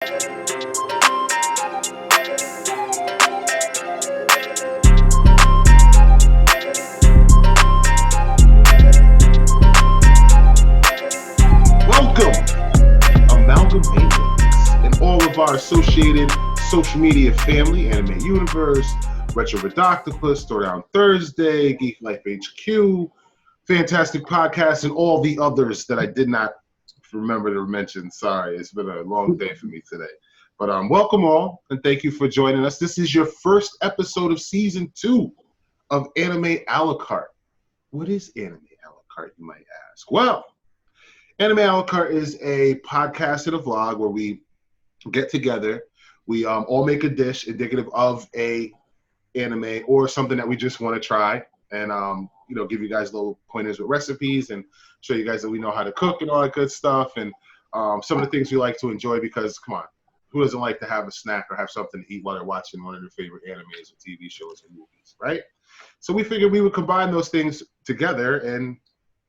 Welcome, Amalga-Maniacs, and all of our associated social media family, Anime Universe, Retro Redoctopus, Throwdown Thursday, Geek Life HQ, Fantastic Podcast, and all the others that I did not remember to mention. Sorry, it's been a long day for me today. But welcome all, and thank you for joining us. This is your first episode of Season 2 of Anime a la Carte. What is Anime a la Carte, you might ask? Well, Anime a la Carte is a podcast and a vlog where we get together. We all make a dish indicative of a anime or something that we just want to try, and give you guys little pointers with recipes and show you guys that we know how to cook and all that good stuff, and some of the things we like to enjoy, because come on, who doesn't like to have a snack or have something to eat while they're watching one of their favorite animes or TV shows or movies, right? So we figured we would combine those things together and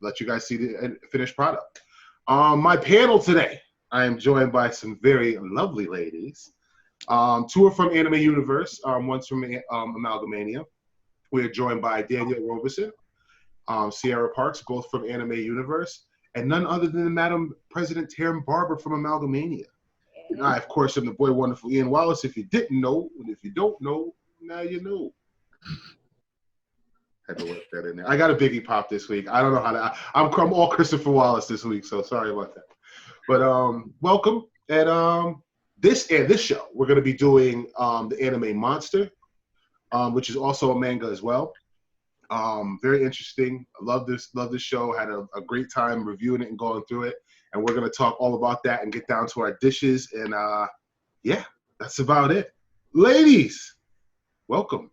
let you guys see the finished product. My panel today, I am joined by some very lovely ladies. Two are from Anime Universe, one's from Amalga-Mania. We are joined by Danielle Robeson, Sierra Parks, both from Anime Universe, and none other than Madam President Taryn Barber from Amalga-Mania. And I, of course, am the boy wonderful Ian Wallace. If you didn't know, and if you don't know, now you know. Had to work that in there. I got a Biggie Pop this week. I don't know how to. I'm all Christopher Wallace this week, so sorry about that. But welcome. And this show, we're going to be doing the anime Monster, which is also a manga as well. Very interesting. I love this show. Had a great time reviewing it and going through it. And we're going to talk all about that and get down to our dishes. And yeah, that's about it. Ladies, welcome.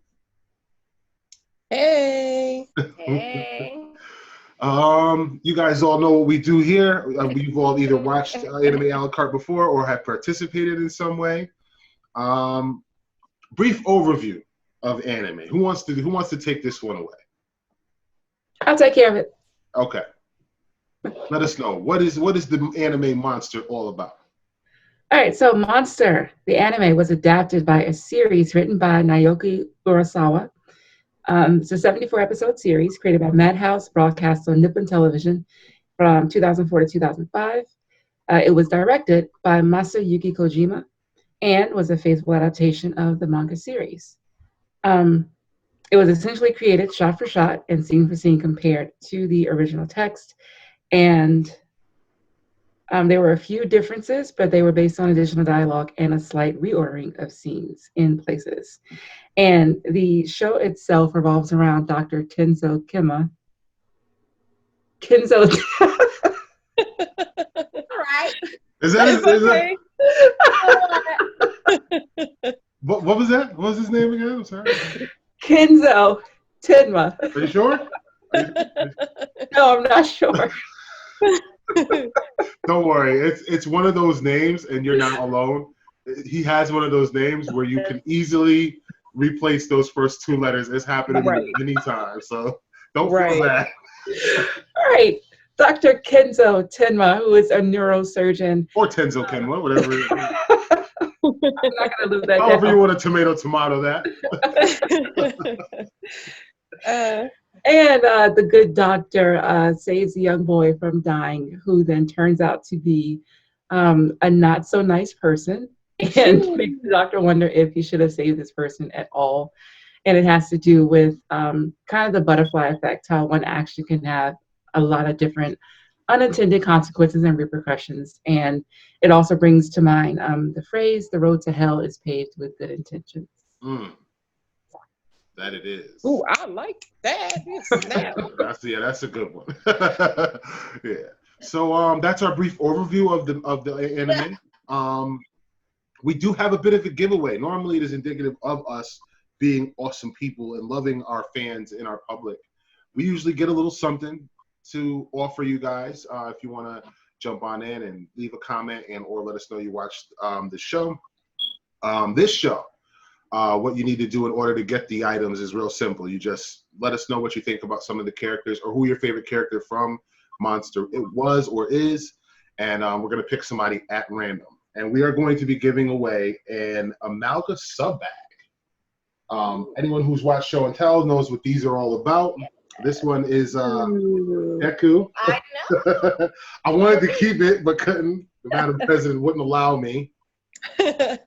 Hey. Hey. You guys all know what we do here. You've all either watched Anime a la Carte before or have participated in some way. Brief overview of anime. Who wants to take this one away? I'll take care of it. Okay. Let us know. What is the anime Monster all about? All right, so Monster, the anime, was adapted by a series written by Naoki Urasawa. It's a 74-episode series created by Madhouse, broadcast on Nippon Television from 2004 to 2005. It was directed by Masayuki Kojima and was a faithful adaptation of the manga series. It was essentially created shot for shot and scene for scene compared to the original text. And there were a few differences, but they were based on additional dialogue and a slight reordering of scenes in places. And the show itself revolves around Dr. Kenzo Kima. All right. Is that Okay. what was that? What was his name again? I'm sorry. Kenzo Tenma. Are you sure? No, I'm not sure. Don't worry. It's one of those names, and you're not alone. He has one of those names where you can easily replace those first two letters. It's happened many times, so don't feel bad. All right. Dr. Kenzo Tenma, who is a neurosurgeon. Or Tenzo Kenma, whatever it is. I'm not going to lose that. However you want to tomato that. And the good doctor saves a young boy from dying, who then turns out to be a not so nice person, and makes the doctor wonder if he should have saved this person at all. And it has to do with kind of the butterfly effect, how one action can have a lot of different unintended consequences and repercussions. And it also brings to mind the phrase, "The road to hell is paved with good intentions." That it is. Ooh, I like that. That's a good one. Yeah. So that's our brief overview of the anime. We do have a bit of a giveaway. Normally it is indicative of us being awesome people and loving our fans and our public. We usually get a little something to offer you guys if you want to jump on in and leave a comment and or let us know you watched the show. This show, what you need to do in order to get the items is real simple. You just let us know what you think about some of the characters or who your favorite character from Monster it was or is, and we're going to pick somebody at random. and we are going to be giving away an Amalga sub bag. Anyone who's watched Show and Tell knows what these are all about. This one is Deku. I know. I wanted to keep it, but couldn't. The Madam President wouldn't allow me. But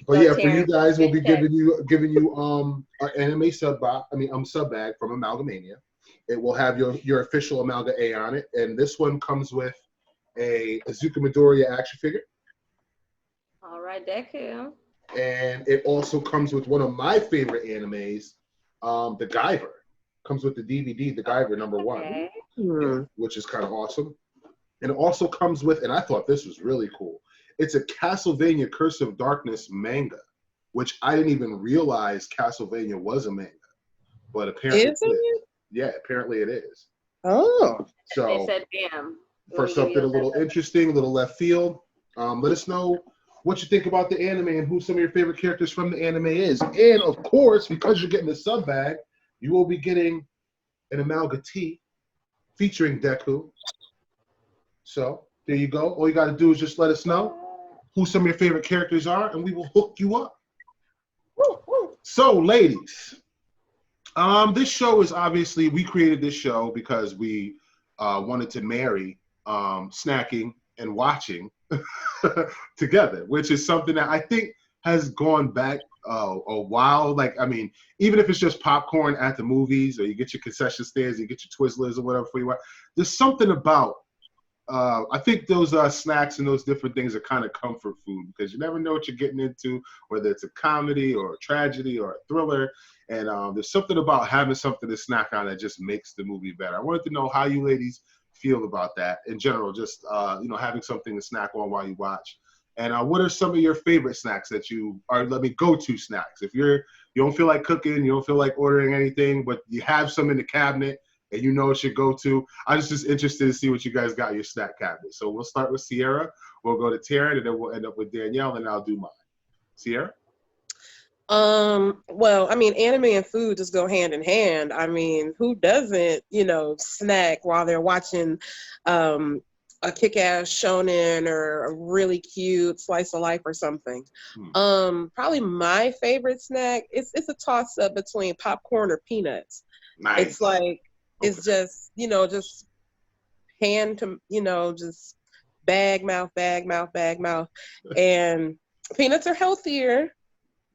yeah, for you guys, we'll be giving you an anime sub bag from Amalga-Mania. It will have your official Amalga A on it, and this one comes with a Azuka Midoriya action figure. All right, Deku. And it also comes with one of my favorite animes, The Guyver. Comes with the DVD, The Guyver #1, which is kind of awesome. And it also comes with, and I thought this was really cool, it's a Castlevania Curse of Darkness manga, which I didn't even realize Castlevania was a manga. But apparently it is. Yeah, apparently it is. Oh. So They said, damn. for something a little interesting, a little left field, let us know what you think about the anime and who some of your favorite characters from the anime is. And of course, because you're getting the sub bag, you will be getting an Amalga tee featuring Deku. So there you go. All you got to do is just let us know who some of your favorite characters are, and we will hook you up. So, ladies, this show is obviously, we created this show because we wanted to marry snacking and watching together, which is something that I think has gone back a while. Like, I mean, even if it's just popcorn at the movies, or you get your concession stands, you get your Twizzlers or whatever for you want, there's something about I think those snacks and those different things are kind of comfort food, because you never know what you're getting into, whether it's a comedy or a tragedy or a thriller. And there's something about having something to snack on that just makes the movie better. I wanted to know how you ladies feel about that in general, just having something to snack on while you watch. And what are some of your favorite snacks that you are, go-to snacks? If you don't feel like cooking, you don't feel like ordering anything, but you have some in the cabinet and you know it's your go-to, I'm just interested to see what you guys got in your snack cabinet. So we'll start with Sierra, we'll go to Taryn, and then we'll end up with Danielle, and I'll do mine. Sierra? Well, I mean, anime and food just go hand in hand. I mean, who doesn't, snack while they're watching a kick-ass shonen or a really cute slice of life or something? Probably my favorite snack, it's a toss-up between popcorn or peanuts. Nice. It's like, it's just, just hand to, just bag mouth. And peanuts are healthier.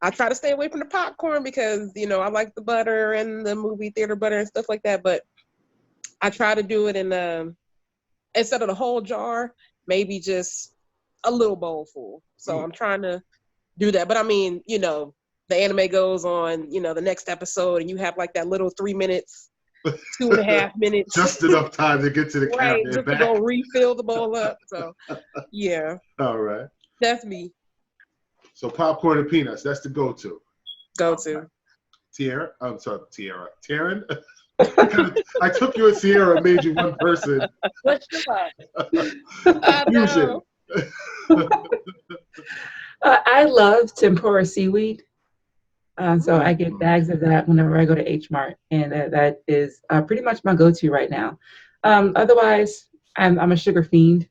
I try to stay away from the popcorn because, I like the butter and the movie theater butter and stuff like that. But I try to do it in instead of the whole jar, maybe just a little bowl full. So I'm trying to do that. But I mean, the anime goes on, the next episode, and you have like that little 3 minutes, 2.5 minutes. Just enough time to get to the right, cabinet. Just to go refill the bowl up. So, yeah. All right. That's me. So popcorn and peanuts, that's the go-to. Tiara. I'm sorry, Taryn? I took you as Sierra and made you one person. What's your Confusion. I love tempura seaweed. So I get bags of that whenever I go to H Mart, and that is pretty much my go-to right now. Otherwise, I'm a sugar fiend,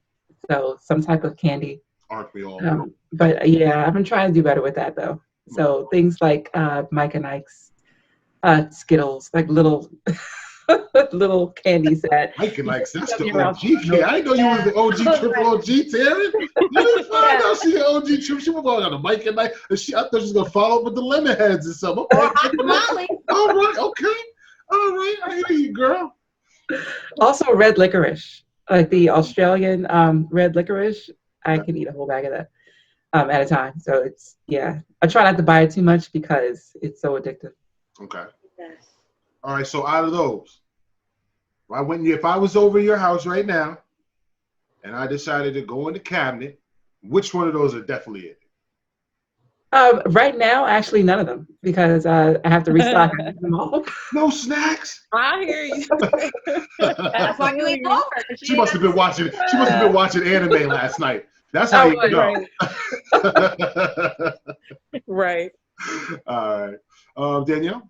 so some type of candy. Aren't we all? But yeah, I've been trying to do better with that though. So things like Mike and Ike's Skittles, like little little candies that. Mike and Ike's, that's the OG kid. I didn't know you was the OG, triple OG, Taryn. You didn't find out she the OG triple. She was going on the Mike and Ike. I thought she was going to follow up with the lemon heads or something. Okay. All right, okay. All right, I hear you, girl. Also red licorice, like the Australian red licorice. I can eat a whole bag of that at a time. So it's, I try not to buy it too much because it's so addictive. Okay. Yes. All right, so out of those, if I was over your house right now and I decided to go in the cabinet, which one of those are definitely it? Right now, actually, none of them, because I have to restock them all. No snacks. I hear you. That's why you ain't over. She must have been watching. She must have been watching anime last night. That's how you know. Right. All right, Danielle.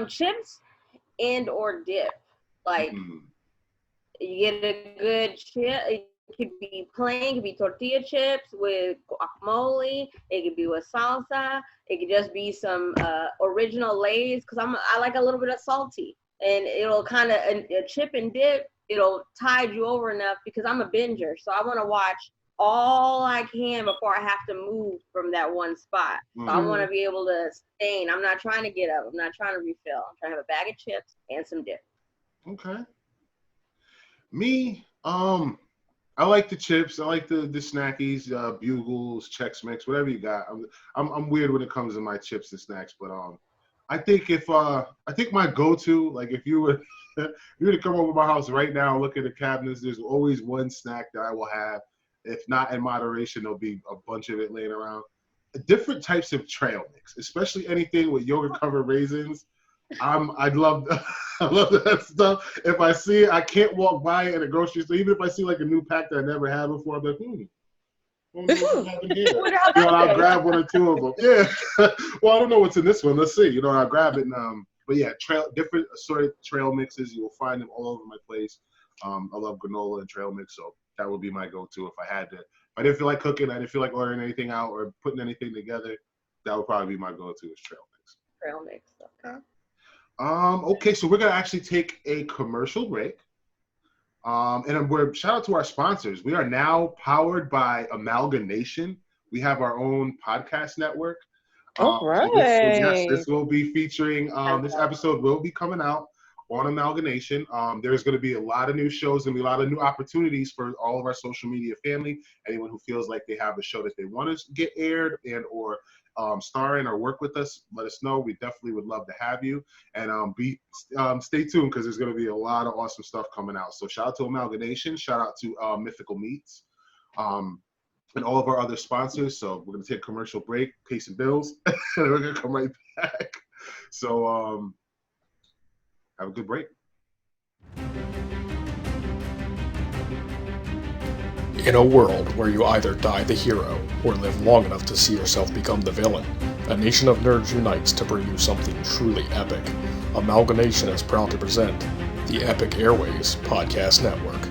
Chips and or dip. Like you get a good chip, It could be plain, it could be tortilla chips with guacamole. It could be with salsa. It could just be some original Lay's because I like a little bit of salty, and it'll kind of a chip and dip. It'll tide you over enough because I'm a binger, so I want to watch all I can before I have to move from that one spot. So I want to be able to sustain. I'm not trying to get up. I'm not trying to refill. I'm trying to have a bag of chips and some dip. Okay. Me, I like the chips. I like the snackies, Bugles, Chex Mix, whatever you got. I'm weird when it comes to my chips and snacks, but I think I think my go-to, like if you were if you were to come over to my house right now and look at the cabinets, there's always one snack that I will have. If not in moderation, there'll be a bunch of it laying around. Different types of trail mix, especially anything with yogurt covered raisins. I love that stuff. If I see it, I can't walk by it in a grocery store. Even if I see like a new pack that I never had before, I'm like, what's happening here? I'll grab one or two of them. Yeah. Well, I don't know what's in this one. Let's see. I'll grab it. And, but yeah, different assorted trail mixes. You will find them all over my place. I love granola and trail mix, so that would be my go-to if I had to. If I didn't feel like cooking, I didn't feel like ordering anything out or putting anything together, that would probably be my go-to is trail mix. Trail mix, okay. Okay, so we're gonna actually take a commercial break. And we're shout out to our sponsors. We are now powered by Amalga-Nation. We have our own podcast network. All right. So this will be featuring. This episode will be coming out on Amalga-Nation. There's going to be a lot of new shows and a lot of new opportunities for all of our social media family. Anyone who feels like they have a show that they want to get aired and or star in or work with us, let us know. We definitely would love to have you. And stay tuned because there's going to be a lot of awesome stuff coming out. So shout out to Amalga-Nation. Shout out to Mythical Meats. And all of our other sponsors. So we're going to take a commercial break, pay some bills, and we're going to come right back. So have a good break. In a world where you either die the hero or live long enough to see yourself become the villain, a nation of nerds unites to bring you something truly epic. Amalga-Nation is proud to present the Epic Airways Podcast Network,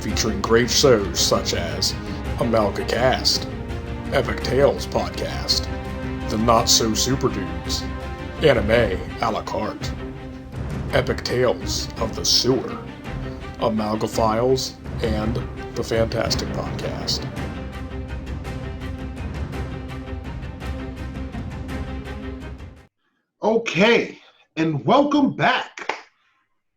featuring great shows such as Amalga-Cast, Epic Tales Podcast, The Not So Super Dudes, Anime a la Carte, Epic Tales of the Sewer, Amalga-Files, and The Fantastic Podcast. Okay, and welcome back.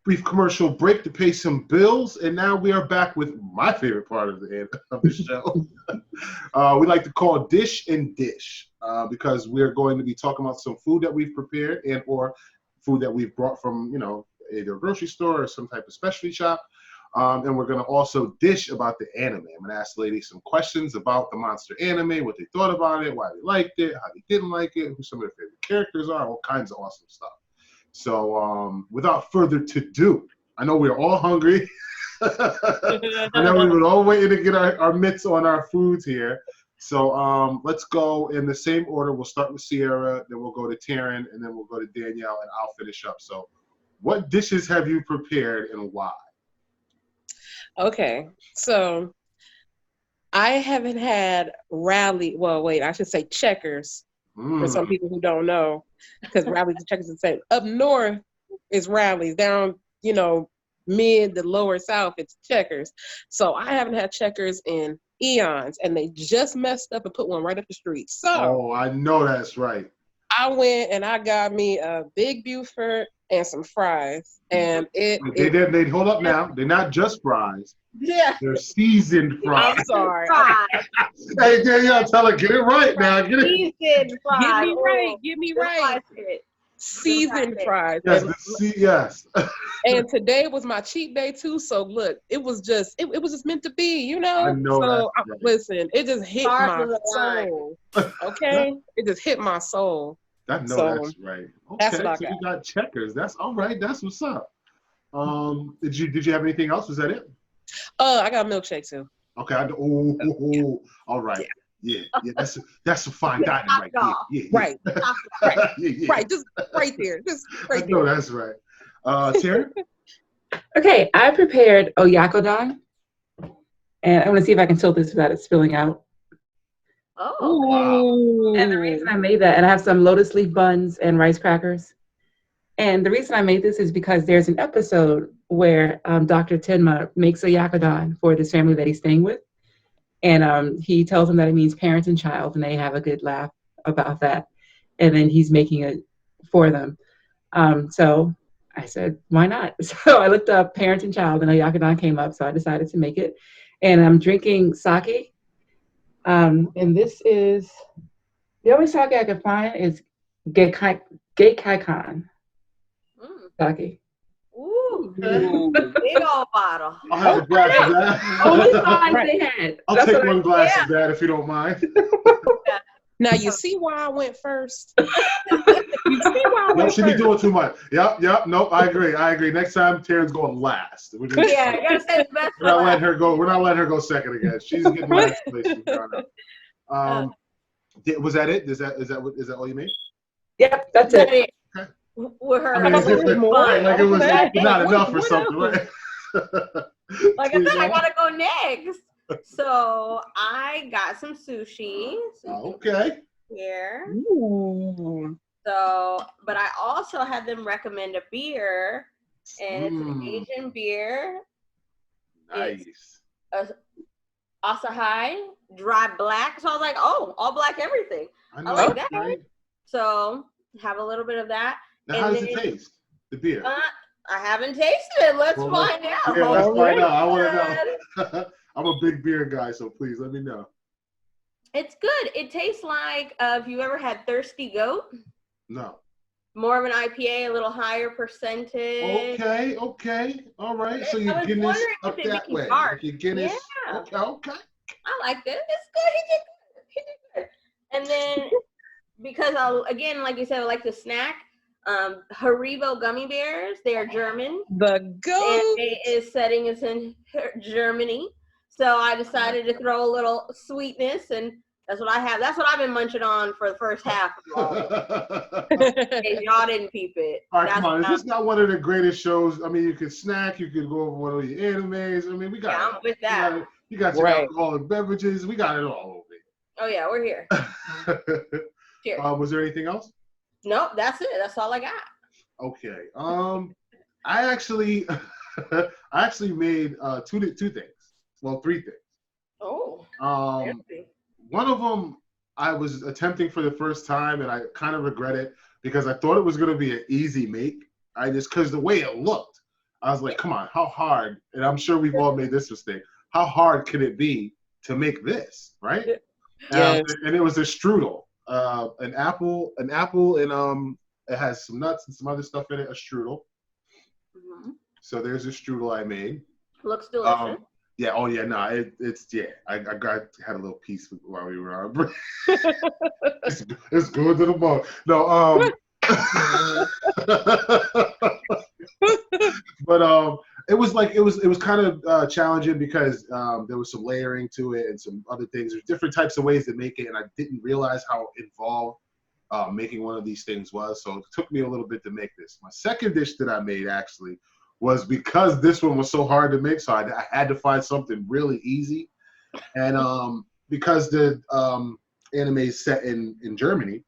Brief commercial break to pay some bills, and now we are back with my favorite part of the show. We like to call Dish and Dish because we're going to be talking about some food that we've prepared and or food that we've brought from, either a grocery store or some type of specialty shop. And we're going to also dish about the anime. I'm going to ask ladies some questions about the Monster anime, what they thought about it, why they liked it, how they didn't like it, who some of their favorite characters are, all kinds of awesome stuff. So without further ado, I know we're all hungry. I know we were all waiting to get our mitts on our foods here. So let's go in the same order. We'll start with Sierra, then we'll go to Taryn, and then we'll go to Danielle, and I'll finish up. So what dishes have you prepared and why? Okay, so I haven't had I should say checkers for some people who don't know, because rallies and checkers are the same. Up north is rallies, down, mid to lower south, it's checkers. So I haven't had checkers in eons, and they just messed up and put one right up the street. So I know that's right. I went and I got me a Big Buford and some fries, and they hold up now. They're not just fries. Yeah. They're seasoned fries. I'm sorry. Hey, Danielle, tell her, get it right now. Get it. Seasoned fries. Get me right. Seasoned fries. Yes. And today was my cheat day too. So look, it was just meant to be, I know. So right. Listen, it just hit my soul. Okay, it just hit my soul. That's right. Okay, That's what I got. You got checkers. That's all right. That's what's up. Did you have anything else? Was that it? I got a milkshake too. Okay. All right. Yeah. That's a fine dining right there. Yeah. Right. Yeah. Right. Just right there. I know that's right. Terry? Okay, I prepared oyakodon. And I want to see if I can tilt this without it spilling out. Oh, Wow. And the reason I made that, and I have some lotus leaf buns and rice crackers. And the reason I made this is because there's an episode where Dr. Tenma makes a yakadon for this family that he's staying with. And he tells them that it means parent and child, and they have a good laugh about that. And then he's making it for them. So I said, why not? So I looked up parent and child, and a yakadon came up, so I decided to make it. And I'm drinking sake. And this is, the only sake I could find is Gekkaikan sake. ooh, big old bottle. I'll have a glass of that. Only size they had. I'll That's take what I- one glass of that if you don't mind. Now you see why I went first. You see why I No, went she be first. doing too much. Yep. Nope, I agree. Next time, Taryn's going last. We're just- Yeah, you gotta say the best We're not for letting last. her go. We're not letting her go second again. She's getting last place from Ghana. Was that it? Is that all you made? Yep, that's Is that it. it? With her, I mean, thought there was more. like it was What not enough or else? something, right? like I said, I gotta go next. So I got some sushi. Okay. Here. Ooh. So, but I also had them recommend a beer, and it's an Asian beer, Nice. Asahi Dry Black. So I was like, oh, all black everything. know, like that. right? So have a little bit of that. Now, how does it then- taste? The beer. I haven't tasted it. Let's Well, find out. Yeah, let's find out. I want Good. to know. I'm a big beer guy, so please let me know. It's good. It tastes like if you ever had Thirsty Goat, No. more of an IPA, a little higher percentage. Okay. All right. So I you're was Guinness wondering if up it that make you way. dark. You're Guinness. Yeah. Okay. I liked it. It's good. He did good. And then because again, like you said, I like to snack. Haribo gummy bears. They are German. The goat. Anime is setting is in Germany. So I decided to throw a little sweetness, and that's what I have. That's what I've been munching on for the first half of all. In case y'all didn't peep it. All right, That's come on. Is what this not one of the greatest shows? I mean, you could snack, you could go over one of your animes. I mean, we got Yeah, it. I'm with that. You got your Right. alcoholic beverages. We got it all Oh yeah, we're here. over Cheers. here. Was there anything else? Nope, that's it. That's all I got. Okay. I actually made two things. Well, three things. Oh. Fancy. One of them I was attempting for the first time, and I kind of regret it because I thought it was going to be an easy make. Because the way it looked, I was like, come on, how hard? And I'm sure we've all made this mistake. How hard could it be to make this, right? Yes. And it was a strudel, an apple, and it has some nuts and some other stuff in it. A strudel. Mhm. So there's a strudel I made. Looks delicious. Yeah. Oh yeah. No. It's yeah. I had a little piece while we were on. it's good to the bone. No. But it was kind of challenging because there was some layering to it and some other things. There's different types of ways to make it, and I didn't realize how involved making one of these things was. So it took me a little bit to make this. My second dish that I made actually was because this one was so hard to make, so I had to find something really easy. And because the anime is set in Germany,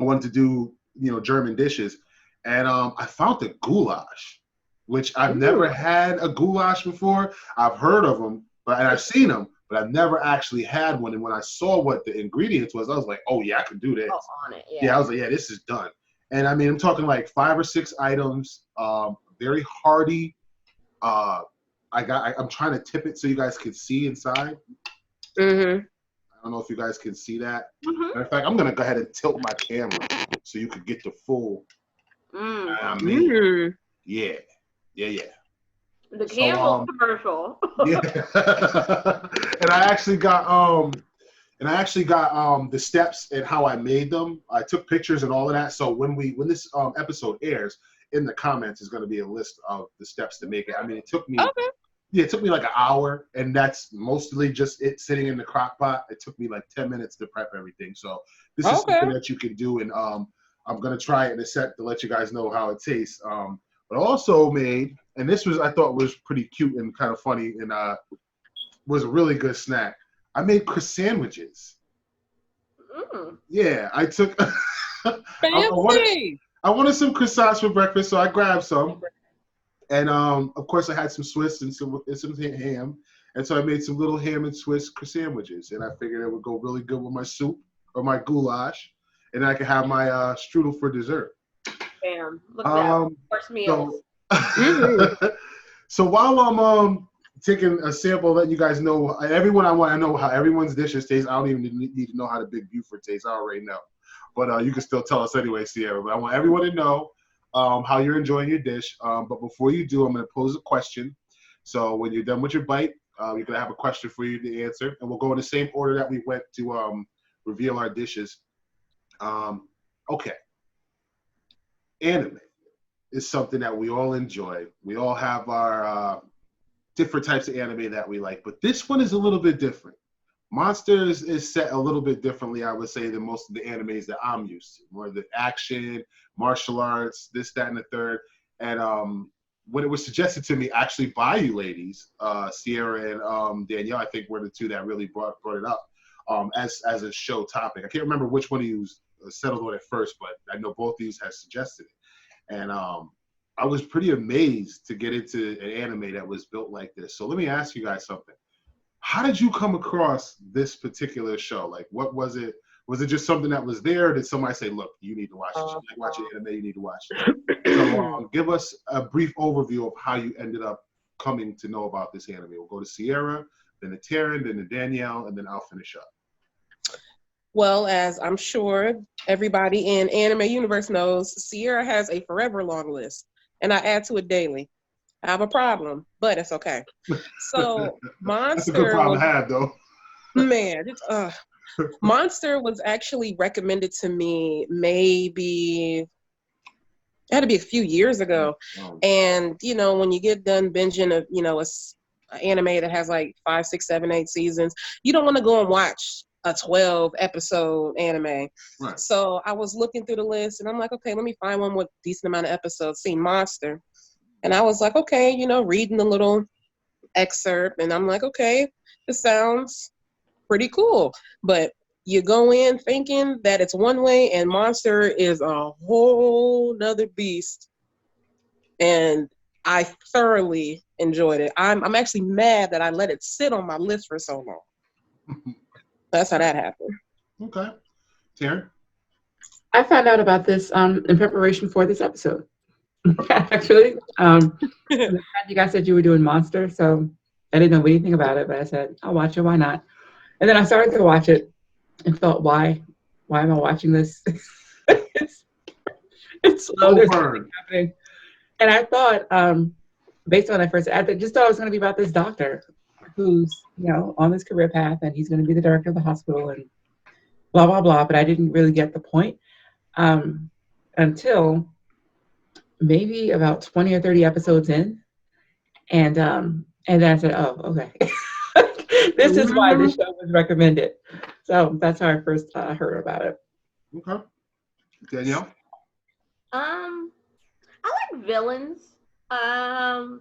I wanted to do German dishes, and I found the goulash, which I've never had a goulash before. I've heard of them, and I've seen them, but I've never actually had one. And when I saw what the ingredients was, I was like, oh yeah, I can do this. Oh, on it. Yeah, I was like, yeah, this is done. And I mean, I'm talking like 5 or 6 items, very hearty. I'm trying to tip it so you guys can see inside. Mm-hmm. I don't know if you guys can see that. Mhm. Matter of fact, I'm gonna go ahead and tilt my camera so you could get the full. Mm. I mean, Mm. yeah. The So, Campbell commercial. Yeah. And I actually got the steps and how I made them. I took pictures and all of that. So when this episode airs, in the comments is going to be a list of the steps to make it. I mean, it took me like an hour, and that's mostly just it sitting in the crock pot. It took me like 10 minutes to prep everything. So this is something that you can do, and I'm going to try it in a sec to let you guys know how it tastes. But also made, and this was I thought was pretty cute and kind of funny, and was a really good snack. I made Chris sandwiches. Yeah, I took. Fancy. I wanted some croissants for breakfast, so I grabbed some, and of course I had some Swiss and some ham, and so I made some little ham and Swiss sandwiches, and I figured it would go really good with my soup or my goulash, and I could have my strudel for dessert. Bam! Look at that first meal. So while I'm taking a sample, letting you guys know, everyone, I want to know how everyone's dishes taste. I don't even need to know how the Big Buford tastes. I already know. But you can still tell us anyway, Sierra. But I want everyone to know how you're enjoying your dish. But before you do, I'm going to pose a question. So when you're done with your bite, you're going to have a question for you to answer. And we'll go in the same order that we went to reveal our dishes. Okay. Anime is something that we all enjoy. We all have our different types of anime that we like. But this one is a little bit different. Monsters is set a little bit differently, I would say, than most of the animes that I'm used to. More of the action, martial arts, this, that, and the third. And when it was suggested to me, actually by you ladies, Sierra and Danielle, I think were the two that really brought it up as a show topic. I can't remember which one of you settled on it first, but I know both of you have suggested it. And I was pretty amazed to get into an anime that was built like this. So let me ask you guys something. How did you come across this particular show? Like, what was it? Was it just something that was there? Or did somebody say, look, you need to watch this? You like watching anime, you need to watch it. So give us a brief overview of how you ended up coming to know about this anime. We'll go to Sierra, then to Taryn, then to Danielle, and then I'll finish up. Well, as I'm sure everybody in anime universe knows, Sierra has a forever long list, and I add to it daily. I have a problem, but it's okay. So Monster. That's a good problem to have, though. Man, Monster was actually recommended to me maybe, it had to be a few years ago. Oh. And, you know, when you get done binging an anime that has like 5, 6, 7, 8 seasons, you don't want to go and watch a 12-episode anime. Right. So I was looking through the list, and I'm like, okay, let me find one with a decent amount of episodes. See Monster. And I was like, okay, reading the little excerpt, and I'm like, okay, this sounds pretty cool. But you go in thinking that it's one way, and Monster is a whole nother beast. And I thoroughly enjoyed it. I'm actually mad that I let it sit on my list for so long. That's how that happened. Okay. Taryn? I found out about this in preparation for this episode. Actually, you guys said you were doing Monster, so I didn't know anything about it, but I said, I'll watch it, why not? And then I started to watch it and thought, why am I watching this? it's slow, there's nothing happening. And I thought, based on that first, I just thought it was going to be about this doctor who's, on this career path, and he's going to be the director of the hospital and blah, blah, blah, but I didn't really get the point until maybe about 20 or 30 episodes in. And then I said, oh, okay. This is why this show was recommended. So that's how I first heard about it. Okay. Danielle? I like villains. I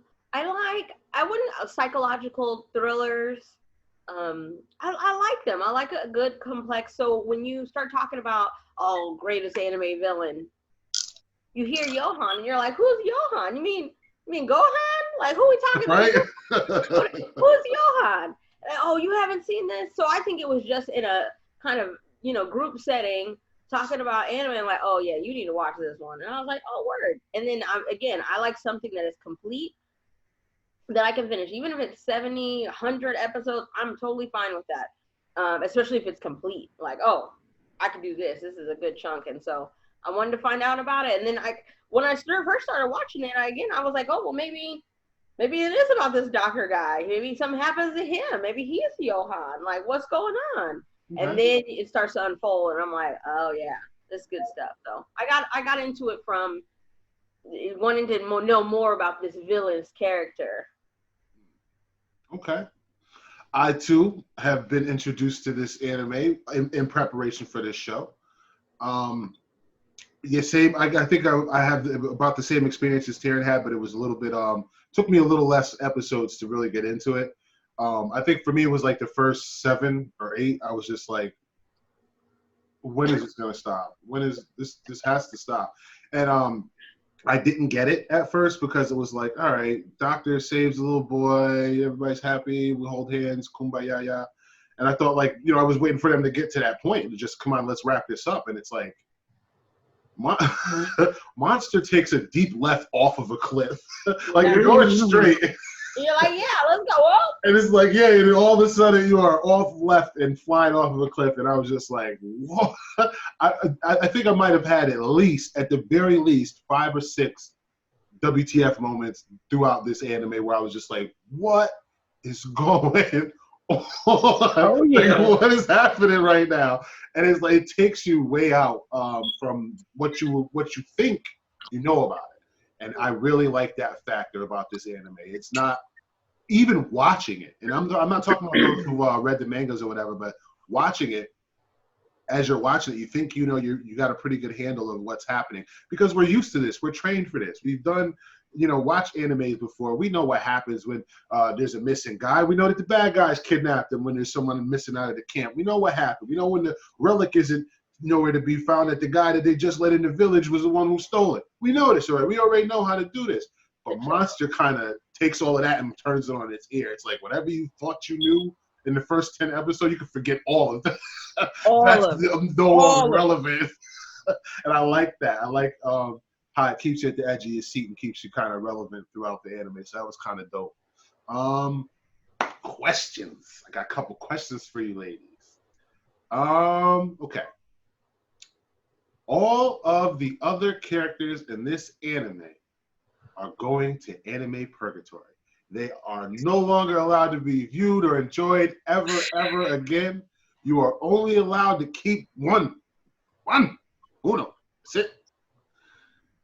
wouldn't psychological thrillers. I like them. I like a good complex. So when you start talking about greatest anime villain, you hear Johan and you're like, who's Johan? You mean Gohan? Like, who are we talking about? Who's Johan? Oh, you haven't seen this? So I think it was just in a kind of, group setting talking about anime and like, oh yeah, you need to watch this one. And I was like, oh, word. And then I like something that is complete that I can finish. Even if it's 70, 100 episodes, I'm totally fine with that. Especially if it's complete. Like, oh, I can do this. This is a good chunk. And so I wanted to find out about it. And then when I first started watching it, I was like, oh, well, maybe it is about this doctor guy. Maybe something happens to him. Maybe he is Johan. Like, what's going on? Mm-hmm. And then it starts to unfold, and I'm like, oh yeah, this is good stuff. So I got into it from wanting to know more about this villain's character. Okay. I too have been introduced to this anime in preparation for this show. Yeah, same. I think I have about the same experience as Taryn had, but it was a little bit took me a little less episodes to really get into it. I think for me it was like the first 7 or 8. I was just like, when is this gonna stop? When is this? This has to stop. And I didn't get it at first because it was like, all right, doctor saves the little boy, everybody's happy, we hold hands, kumbaya. And I thought, like, I was waiting for them to get to that point and just come on, let's wrap this up. And it's like, Monster takes a deep left off of a cliff. Like, you're going straight. You're like, yeah, let's go up. And it's like, yeah, and all of a sudden you are off left and flying off of a cliff. And I was just like, whoa. I think I might have had at the very least, 5 or 6 WTF moments throughout this anime where I was just like, what is going on? Oh, yeah. Like, what is happening right now? And it's like, it takes you way out from what you think you know about it. And I really like that factor about this anime. It's not even watching it, and I'm not talking about those who read the mangas or whatever, but watching it, as you're watching it, you think you got a pretty good handle of what's happening because we're used to this. We're trained for this. We've done, watch animes before. We know what happens when there's a missing guy. We know that the bad guys kidnapped him when there's someone missing out of the camp. We know what happened. We know when the relic isn't nowhere to be found, that the guy that they just let in the village was the one who stole it. We know this already. We already know how to do this. But Monster kind of takes all of that and turns it on its ear. It's like whatever you thought you knew in the first 10 episodes, you can forget all of that. That's no longer relevant. And I like that. I like how it keeps you at the edge of your seat and keeps you kind of relevant throughout the anime. So that was kind of dope. Questions. I got a couple questions for you ladies. Okay. All of the other characters in this anime are going to anime purgatory. They are no longer allowed to be viewed or enjoyed ever again. You are only allowed to keep uno. That's it.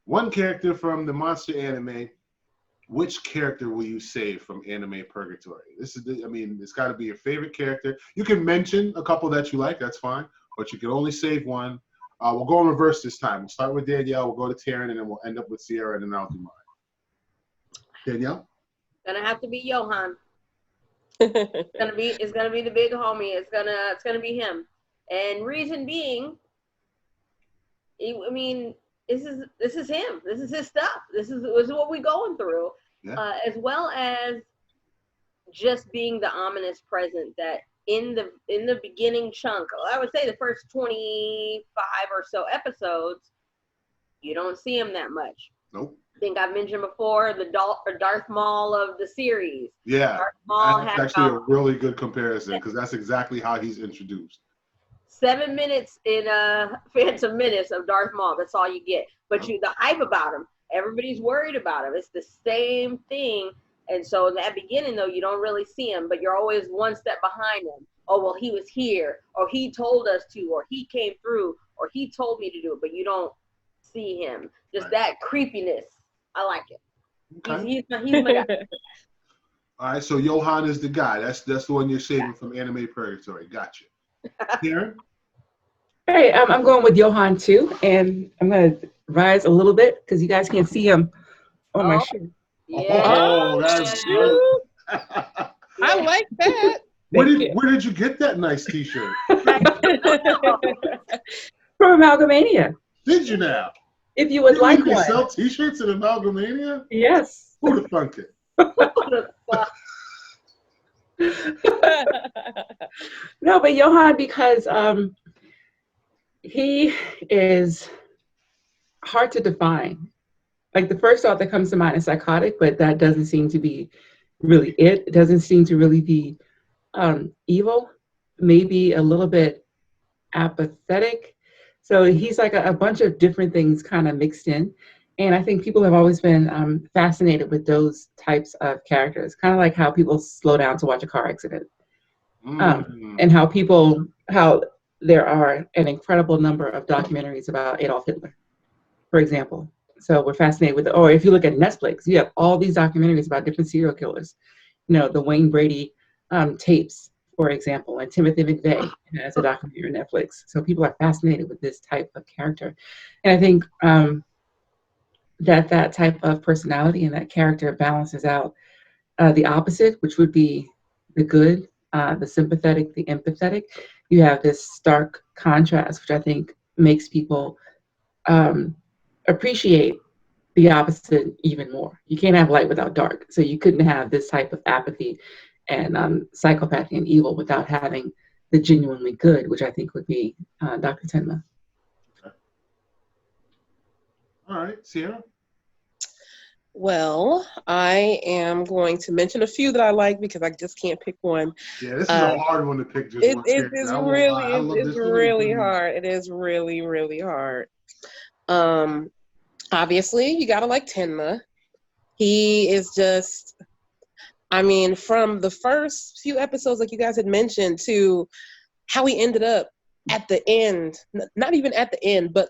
One character from the Monster anime. Which character will you save from anime purgatory? It's got to be your favorite character. You can mention a couple that you like. That's fine. But you can only save one. We'll go in reverse this time. We'll start with Danielle. We'll go to Taryn, and then we'll end up with Sierra, and then I'll do mine. Danielle? Gonna have to be Johan. It's gonna be the big homie. It's gonna be him. And reason being, this is him. This is his stuff. This is what we're going through. Yeah. As well as just being the ominous presence that in the beginning chunk, I would say the first 25 or so episodes, you don't see him that much. Nope. I think I've mentioned before the Darth Maul of the series. Yeah, Darth Maul that's actually a really good comparison because that's exactly how he's introduced. 7 minutes in Phantom Menace of Darth Maul. That's all you get. But the hype about him, everybody's worried about him. It's the same thing. And so in that beginning, though, you don't really see him, but you're always one step behind him. Oh, well, he was here, or he told us to, or he came through, or he told me to do it, but you don't see him. Just that creepiness. I like it. Okay. He's my guy. All right, so Johan is the guy. That's the one you're saving from anime purgatory. Gotcha. Karen? All right, I'm going with Johan too, and I'm going to rise a little bit because you guys can't see him on my shirt. Yeah. Oh, that's good. I like that. Where did you get that nice T-shirt? From Amalga-Mania. Did you now? If you would like one. Sell T-shirts at Amalga-Mania? Yes. Who'd have thunk it? No, but Johan, because he is hard to define. Like the first thought that comes to mind is psychotic, but that doesn't seem to be really it. It doesn't seem to really be evil, maybe a little bit apathetic. So he's like a bunch of different things kind of mixed in. And I think people have always been fascinated with those types of characters, kind of like how people slow down to watch a car accident. And how there are an incredible number of documentaries about Adolf Hitler, for example. So we're fascinated with, or if you look at Netflix, you have all these documentaries about different serial killers. The Wayne Brady tapes, for example, and Timothy McVeigh has a documentary on Netflix. So people are fascinated with this type of character. And I think that type of personality and that character balances out the opposite, which would be the good, the sympathetic, the empathetic, you have this stark contrast, which I think makes people um, appreciate the opposite even more. You can't have light without dark. So you couldn't have this type of apathy and psychopathy and evil without having the genuinely good, which I think would be Dr. Tenma. Okay. All right, Sierra. Well, I am going to mention a few that I like because I just can't pick one. Yeah, this is Uh, a hard one to pick just one character. I won't lie. I love it's this so many really good movies. hard. It is really, really hard. Um, Obviously, you gotta like Tenma. He is just, I mean, from the first few episodes, like you guys had mentioned, to how he ended up at the end, not even at the end, but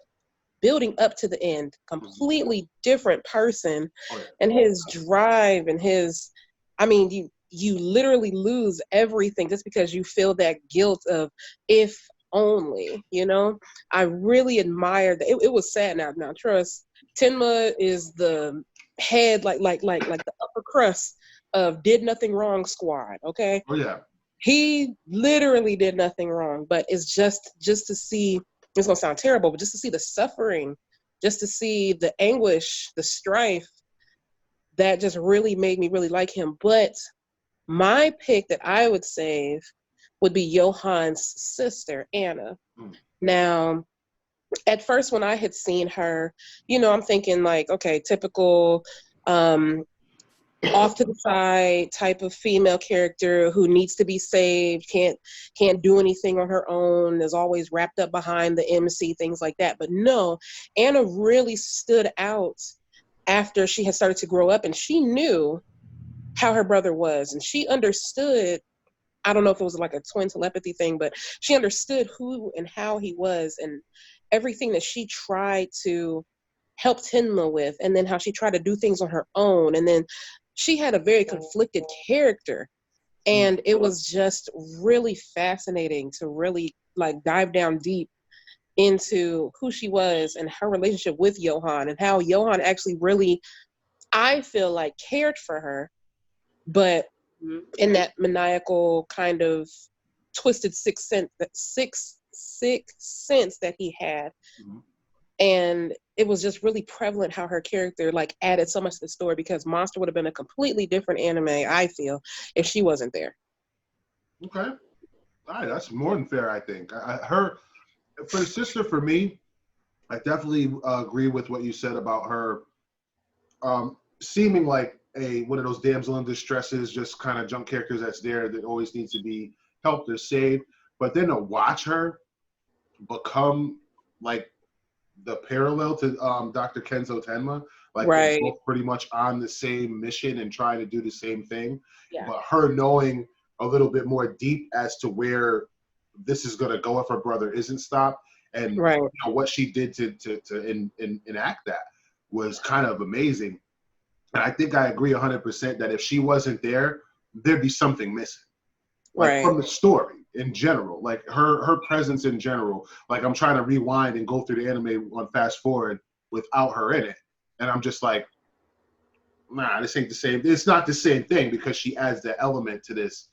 building up to the end, completely different person. Oh, yeah. And his drive and his, I mean, you literally lose everything just because you feel that guilt of if only, you know. I really admired that. It was sad. Now trust, Tenma is the head, like the upper crust of did nothing wrong squad, okay. Oh yeah. He literally did nothing wrong, but it's just to see, it's gonna sound terrible, but just to see the suffering, just to see the anguish, the strife, that just really made me really like him. But my pick that I would save would be Johan's sister, Anna. Mm. Now, at first when I had seen her, you know, I'm thinking like, okay, typical off to the side type of female character who needs to be saved, can't do anything on her own, is always wrapped up behind the MC, things like that. But no, Anna really stood out after she had started to grow up, and she knew how her brother was, and she understood. I don't know if it was like a twin telepathy thing, but she understood who and how he was, and everything that she tried to help Tenma with, and then how she tried to do things on her own. And then she had a very conflicted character, and it was just really fascinating to really like dive down deep into who she was and her relationship with Johan, and how Johan actually really, I feel like, cared for her, but in that maniacal kind of twisted sixth sense that he had. Mm-hmm. And it was just really prevalent how her character like added so much to the story, because Monster would have been a completely different anime, I feel, if she wasn't there. Okay. All right, that's more than fair, I think. Her, for the sister, for me, I definitely agree with what you said about her seeming like one of those damsel in distresses, just kind of junk characters that's there that always needs to be helped or saved. But then to watch her become like the parallel to Dr. Kenzo Tenma, like Right. they're both pretty much on the same mission and trying to do the same thing. Yeah. But her knowing a little bit more deep as to where this is going to go if her brother isn't stopped, and Right. you know, what she did to enact that was kind of amazing. And I think I agree 100% that if she wasn't there, there'd be something missing. Like Right. from the story in general, like her presence in general. Like I'm trying to rewind and go through the anime on fast forward without her in it, and I'm just like, nah, this ain't the same. It's not the same thing, because she adds the element to this.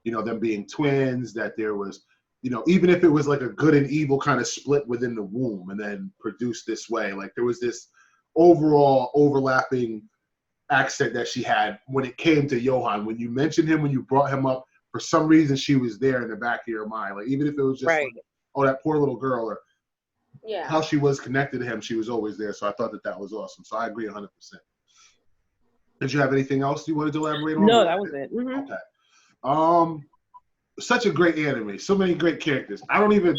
You know, them being twins. That there was, you know, even if it was like a good and evil kind of split within the womb and then produced this way, like there was this overall overlapping accent that she had when it came to Johan. When you mentioned him, when you brought him up, for some reason she was there in the back of your mind. Like even if it was just Right. like, oh, that poor little girl, or Yeah. how she was connected to him, she was always there. So I thought that was awesome. So I agree 100%. Did you have anything else you wanted to elaborate on? No, that was it. Mm-hmm. Okay. Such a great anime. So many great characters. I don't even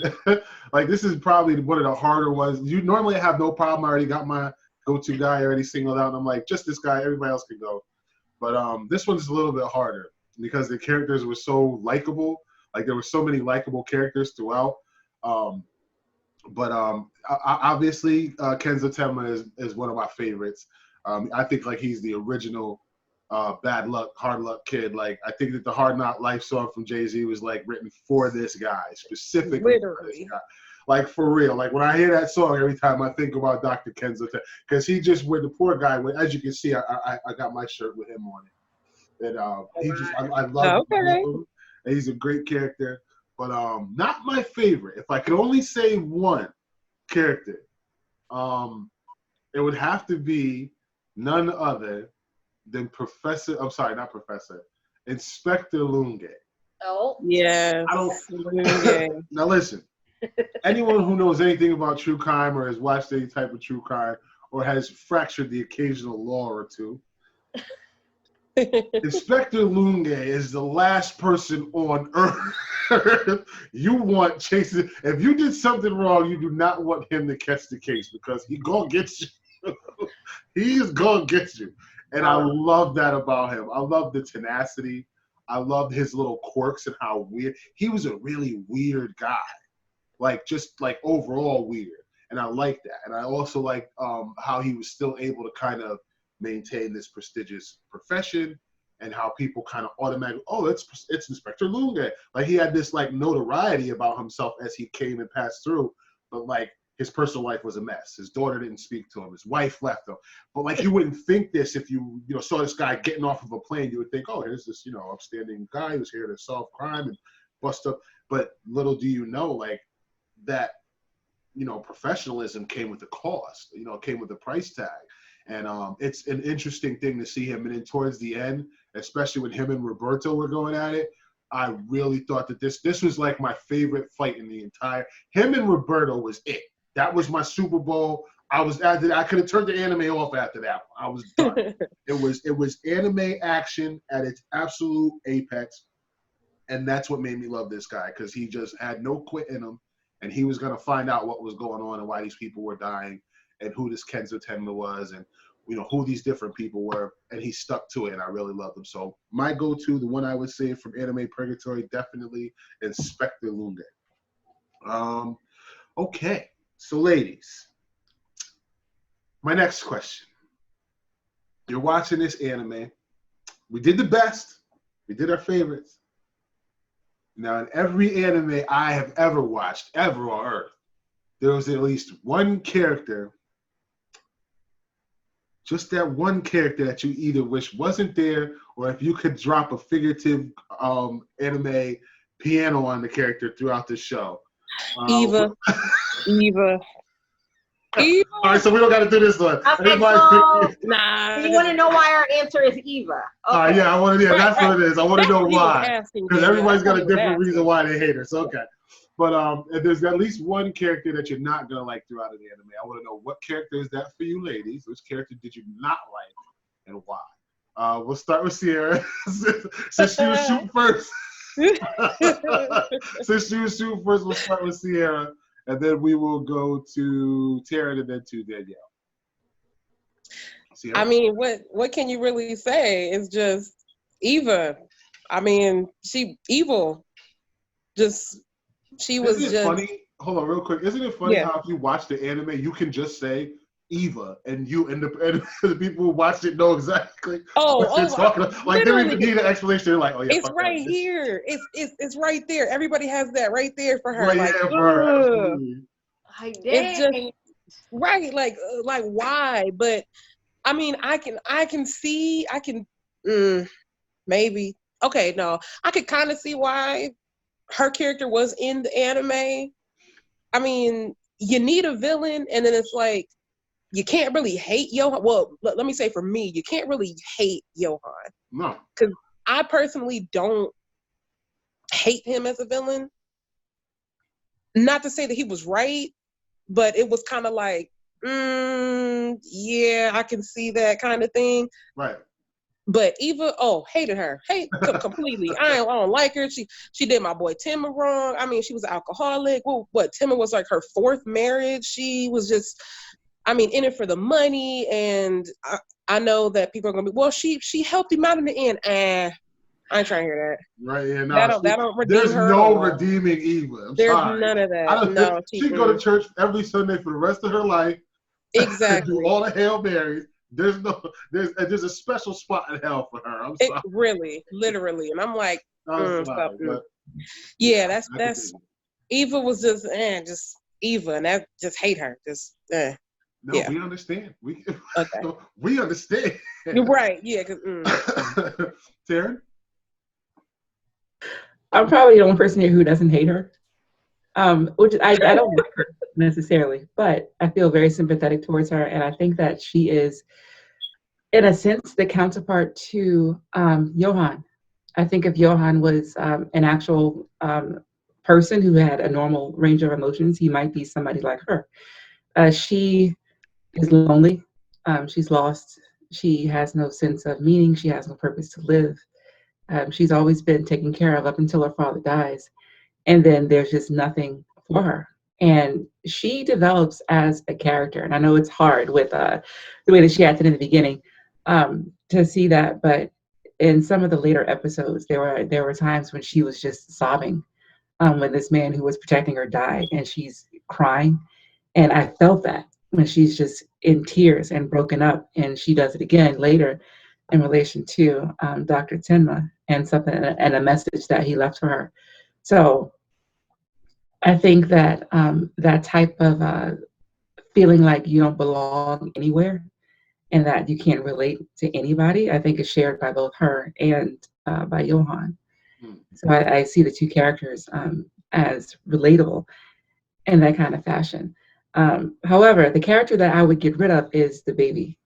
like. This is probably one of the harder ones. You normally have no problem. I already got my go-to guy already singled out, and I'm like, just this guy. Everybody else can go. But this one's a little bit harder because the characters were so likable. Like there were so many likable characters throughout. Obviously, Kenzo Tenma is one of my favorites. I think like he's the original bad luck, hard luck kid. Like I think that the Hard Knock Life song from Jay-Z was like written for this guy specifically. For this guy. Like for real. Like when I hear that song, every time I think about Dr. Kenzo Tenma, because he just, with the poor guy. As you can see, I got my shirt with him on it. And I love Okay. him. And he's a great character. But not my favorite. If I could only say one character, it would have to be none other than Inspector Lunge. Oh. Yeah. I don't. Now listen, anyone who knows anything about true crime or has watched any type of true crime or has fractured the occasional law or two, Inspector Lunge is the last person on earth you want chasing. If you did something wrong, you do not want him to catch the case because he gonna get you. He is gonna get you. And I love that about him. I love the tenacity. I love his little quirks and how weird. He was a really weird guy. Just overall weird. And I like that. And I also like how he was still able to kind of maintain this prestigious profession and how people kind of automatically, it's Inspector Lunge. Like he had this notoriety about himself as he came and passed through, but his personal life was a mess. His daughter didn't speak to him. His wife left him. But you wouldn't think this if you saw this guy getting off of a plane. You would think, oh, here's this upstanding guy who's here to solve crime and bust up. But little do you know, that professionalism came with a cost. Came with a price tag. And it's an interesting thing to see him. And then towards the end, especially when him and Roberto were going at it, I really thought that this was my favorite fight in the entire. Him and Roberto was it. That was my Super Bowl. I could have turned the anime off after that one. I was done. It was anime action at its absolute apex, and that's what made me love this guy because he just had no quit in him, and he was gonna find out what was going on and why these people were dying, and who this Kenzo Tenma was, and who these different people were, and he stuck to it, and I really loved him. So my go-to, the one I would say from Anime Purgatory, definitely Inspector Lunge. Okay. So, ladies, my next question. You're watching this anime. We did the best. We did our favorites. Now, in every anime I have ever watched, ever on Earth, there was at least one character, just that one character that you either wish wasn't there, or if you could drop a figurative anime piano on the character throughout the show. Eva. All right, so we don't got to do this one. Okay, nah. You want to know why our answer is Eva? Okay. Yeah, I want to. Yeah, that's what it is. I want to know why, because everybody's got a different reason why they hate her. So okay, but if there's at least one character that you're not gonna like throughout the anime, I want to know what character is that for you, ladies. Which character did you not like and why? We'll start with Sierra since she was shooting first. Since she was shooting first, we'll start with Sierra. And then we will go to Taryn and then to Danielle. I mean, what can you really say? It's just Eva. I mean, she evil. She was just funny. Hold on, real quick. Isn't it funny how if you watch the anime, you can just say Eva, and the people who watched it know exactly what you're talking about. They don't even need an explanation. They're like, oh yeah, it's right here. It's right there. Everybody has that right there for her. Right there for her. It's just right. Like why? But I mean, I can see. Maybe. Okay, no, I could kind of see why her character was in the anime. I mean, you need a villain, and then it's like, you can't really hate Johan. Well, let me say for me, you can't really hate Johan. No. Because I personally don't hate him as a villain. Not to say that he was right, but it was kind of like, yeah, I can see that kind of thing. Right. But Eva, hated her. Hate completely. I don't like her. She did my boy Timma wrong. I mean, she was an alcoholic. Well, Timma was like her fourth marriage. She was just, in it for the money, and I know that people are gonna be, well, she helped him out in the end. I ain't trying to hear that. Right, yeah, no. That don't redeem there's her. No redeeming Eva. There's none of that. She go to church every Sunday for the rest of her life. Exactly. Do all the Hail Marys. There's a special spot in hell for her. I'm sorry. Really, literally, and I'm like, yeah, that's Eva was just Eva, and I just hate her. No, Yeah. we understand. Okay. We understand. You're right. Yeah. Taryn? I'm probably the only person here who doesn't hate her. Which I don't like her necessarily, but I feel very sympathetic towards her, and I think that she is, in a sense, the counterpart to Johan. I think if Johan was an actual person who had a normal range of emotions, he might be somebody like her. She is lonely. She's lost. She has no sense of meaning. She has no purpose to live. She's always been taken care of up until her father dies. And then there's just nothing for her. And she develops as a character. And I know it's hard with the way that she acted in the beginning to see that. But in some of the later episodes, there were times when she was just sobbing when this man who was protecting her died, and she's crying. And I felt that when she's just in tears and broken up. And she does it again later in relation to Dr. Tenma and something and a message that he left for her. So I think that that type of feeling like you don't belong anywhere and that you can't relate to anybody, I think is shared by both her and by Johan. So I see the two characters as relatable in that kind of fashion. However, the character that I would get rid of is the baby.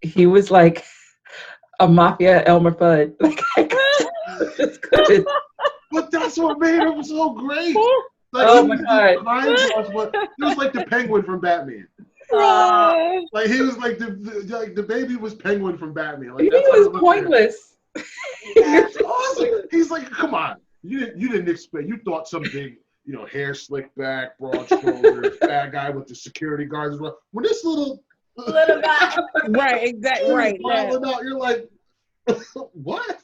He was like a mafia Elmer Fudd. Like, I just couldn't. But that's what made him so great. Like, Oh my God. He was like the Penguin from Batman. Like he was like the baby was Penguin from Batman. Like, He was pointless. It's awesome. He's like, come on, you didn't expect. You thought some big, hair slicked back, broad shoulders, bad guy with the security guards. When this little guy, right, exactly, right. Out, you're like, what?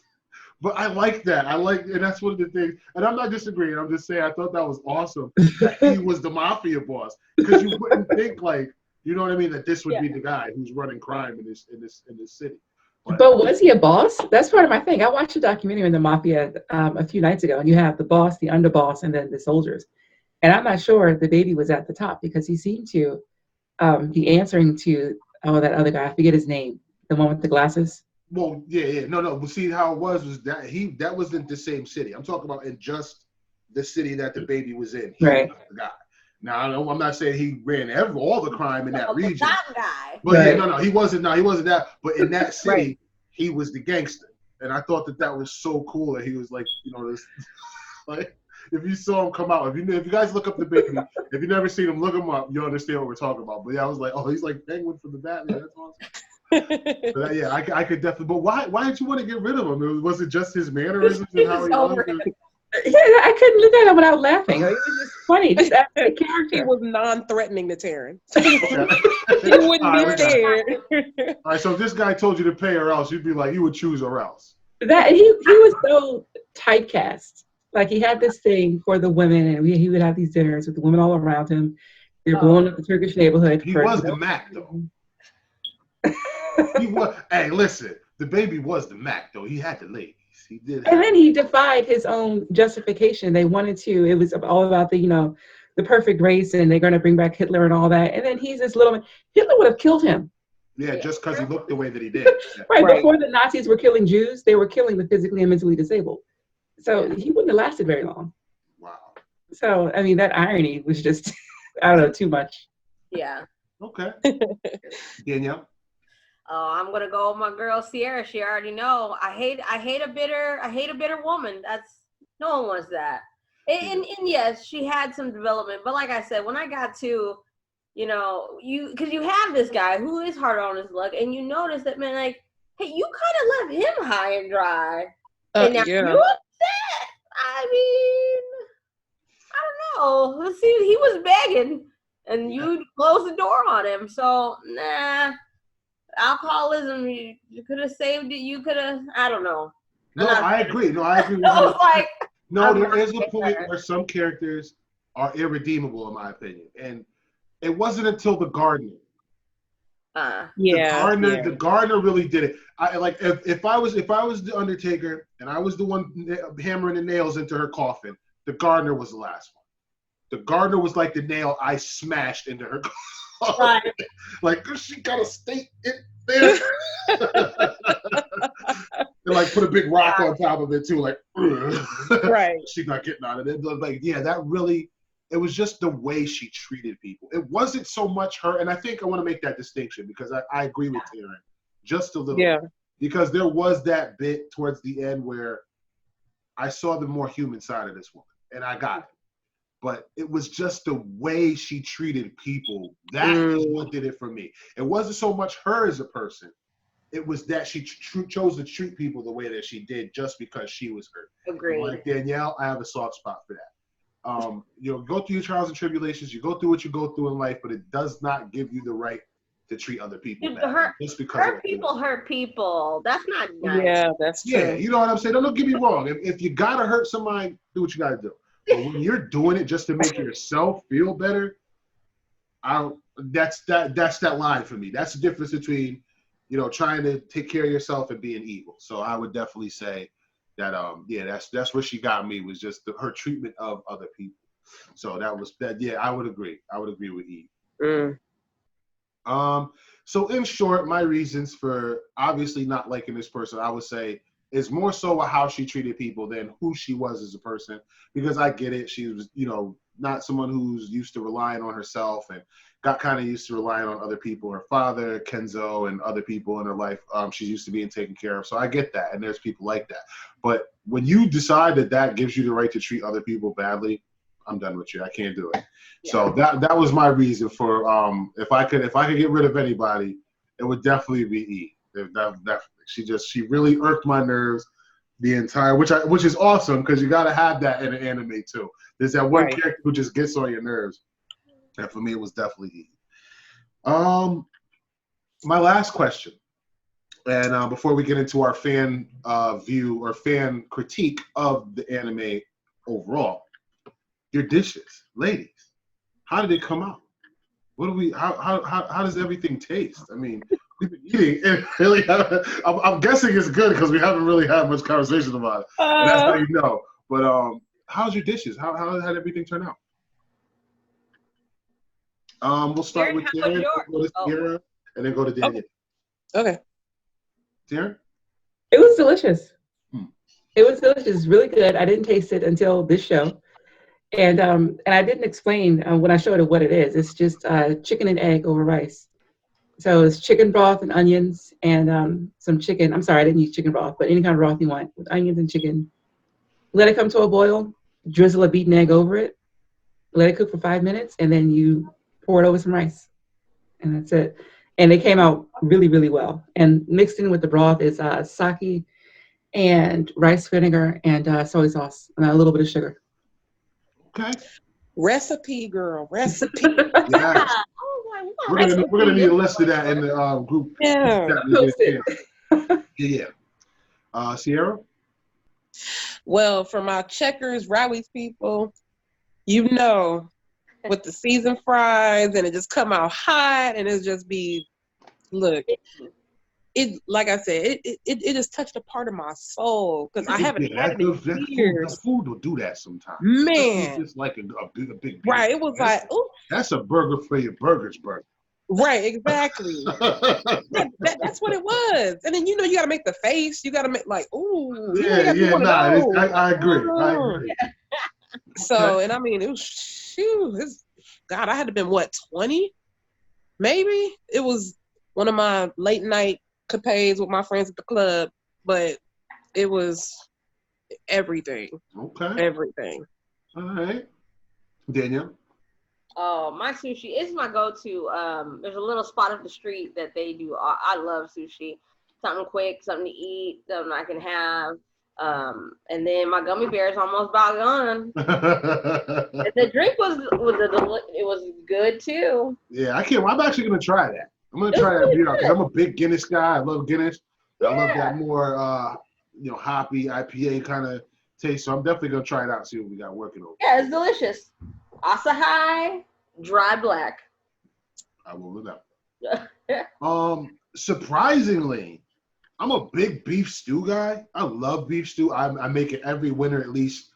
But I like that. And that's one of the things. And I'm not disagreeing. I'm just saying I thought that was awesome that he was the mafia boss, because you wouldn't think, like, you know what I mean, that this would be the guy who's running crime in this city. But was he a boss? That's part of my thing. I watched a documentary on the mafia a few nights ago, and you have the boss, the underboss, and then the soldiers. And I'm not sure the baby was at the top, because he seemed to be answering to that other guy. I forget his name, the one with the glasses. Well, yeah. No. But see, how it was that that wasn't the same city. I'm talking about in just the city that the baby was in. He was the guy. Now, I'm not saying he ran all the crime in that region. That guy. But yeah, he wasn't. No, he wasn't that. But in that city, he was the gangster, and I thought that was so cool that he was like, this, like, if you saw him come out, if you guys look up the baby, if you never seen him, look him up. You understand what we're talking about. But yeah, I was like, oh, he's like Penguin from the Batman. That's awesome. But yeah, I could definitely. But why did you want to get rid of him? Was it just his mannerisms and how he was? Yeah, I couldn't look at him without laughing. It was just funny. Just after the character. He was non-threatening to Taryn. He wouldn't be scared. All right, so if this guy told you to pay or else, you'd be like, you would choose or else. That he was so typecast. Like, he had this thing for the women, and he would have these dinners with the women all around him. They're blowing up the Turkish neighborhood. He was the Mac, though. He was. Hey, listen, the baby was the Mac, though. He had the ladies. He did. And then he defied his own justification. They wanted to. It was all about the perfect race, and they're going to bring back Hitler and all that. And then he's this little man. Hitler would have killed him. Yeah, just because he looked the way that he did. Yeah. Right. Before the Nazis were killing Jews, they were killing the physically and mentally disabled. So he wouldn't have lasted very long. Wow. So, I mean, that irony was just, I don't know, too much. Yeah. Okay. Danielle? Oh, I'm gonna go with my girl Sierra. She already know. I hate a bitter woman. No one wants that. And yes, she had some development, but like I said, when I got to, because you have this guy who is hard on his luck, and you notice that, man, like, hey, you kind of left him high and dry, and now you're upset. I mean, I don't know. Let's see, he was begging, and you closed the door on him. So nah. Alcoholism, you could have saved it. You could have, I don't know. No, I agree. No, I agree. There is a point where some characters are irredeemable, in my opinion. And it wasn't until the gardener. The gardener really did it. If I was the Undertaker and I was the one hammering the nails into her coffin, the gardener was the last one. The gardener was like the nail I smashed into her car. Right. Like, she got to stay in there. They like put a big rock on top of it too, like, Right. she's not getting out of it. Like, yeah, that really, it was just the way she treated people. It wasn't so much her, and I think I want to make that distinction because I agree with Taryn just a little. Yeah. Because there was that bit towards the end where I saw the more human side of this woman, and I got it. But it was just the way she treated people. That is what did it for me. It wasn't so much her as a person. It was that she chose to treat people the way that she did just because she was hurt. Agreed. Like Danielle, I have a soft spot for that. You know, go through your trials and tribulations. You go through what you go through in life, but it does not give you the right to treat other people bad. Just because hurt people. That's not nice. Yeah, that's true. Yeah, you know what I'm saying? Don't get me wrong. If you gotta hurt somebody, do what you gotta do. But when you're doing it just to make yourself feel better, that's that line for me. That's the difference between, you know, trying to take care of yourself and being evil. So I would definitely say that that's where she got me, was just her treatment of other people. So that was that. Yeah, I would agree. I would agree with Eve. So in short, my reasons for obviously not liking this person, I would say, is more so how she treated people than who she was as a person. Because I get it, she was, you know, not someone who's used to relying on herself and got kind of used to relying on other people. Her father, Kenzo, and other people in her life, she's used to being taken care of. So I get that, and there's people like that. But when you decide that gives you the right to treat other people badly, I'm done with you. I can't do it. Yeah. So that was my reason for if I could get rid of anybody, it would definitely be Eve. Definitely. She really irked my nerves the entire, which is awesome because you got to have that in an anime too. There's that one character who just gets on your nerves, and for me it was definitely Eve. My last question, and before we get into our fan view or fan critique of the anime overall, your dishes, ladies, how did it come out? What do we? How does everything taste? I mean, we've been eating, and really, I'm guessing it's good because we haven't really had much conversation about it. And that's how you know. But how's your dishes? How did everything turn out? We'll start with Darren, go to Sierra, and then go to Daniel. Okay. Darren? It was delicious. It was delicious, really good. I didn't taste it until this show. And I didn't explain when I showed it what it is. It's just chicken and egg over rice. So it's chicken broth and onions and some chicken. I'm sorry, I didn't use chicken broth, but any kind of broth you want with onions and chicken. Let it come to a boil, drizzle a beaten egg over it, let it cook for 5 minutes, and then you pour it over some rice. And that's it. And it came out really, really well. And mixed in with the broth is sake and rice vinegar and soy sauce and a little bit of sugar. Okay. Recipe, girl. Recipe. Yes. We're gonna need a list of that in the group. Yeah. Yeah. Sierra? Well, for my Checkers, Rowley's people, you know, with the seasoned fries and it just come out hot and it just be, look, it, like I said, it just touched a part of my soul because I haven't had it in years. Food will do that sometimes. Man. It's like a big right, it was like, ooh. That's a burger for your burgers burger. Right, exactly. That's what it was. And then, you know, you got to make the face. You got to make like, ooh. Yeah, I agree. So, and I mean, it was, God, I had to been, 20? Maybe? It was one of my late night capades with my friends at the club, but it was everything. Okay. Everything. All right. Danielle? Oh, my sushi is my go-to. There's a little spot up the street that they do. I love sushi. Something quick, something to eat, something I can have. And then my gummy bear is almost about gone. The drink was good too. Yeah, I'm actually gonna try that. I'm gonna try that beer because I'm a big Guinness guy. I love Guinness. Yeah. I love that more, hoppy IPA kind of taste. So I'm definitely gonna try it out. See what we got working over. Yeah, it's delicious. Asahi dry black. I will look up. Surprisingly, I'm a big beef stew guy. I love beef stew. I make it every winter at least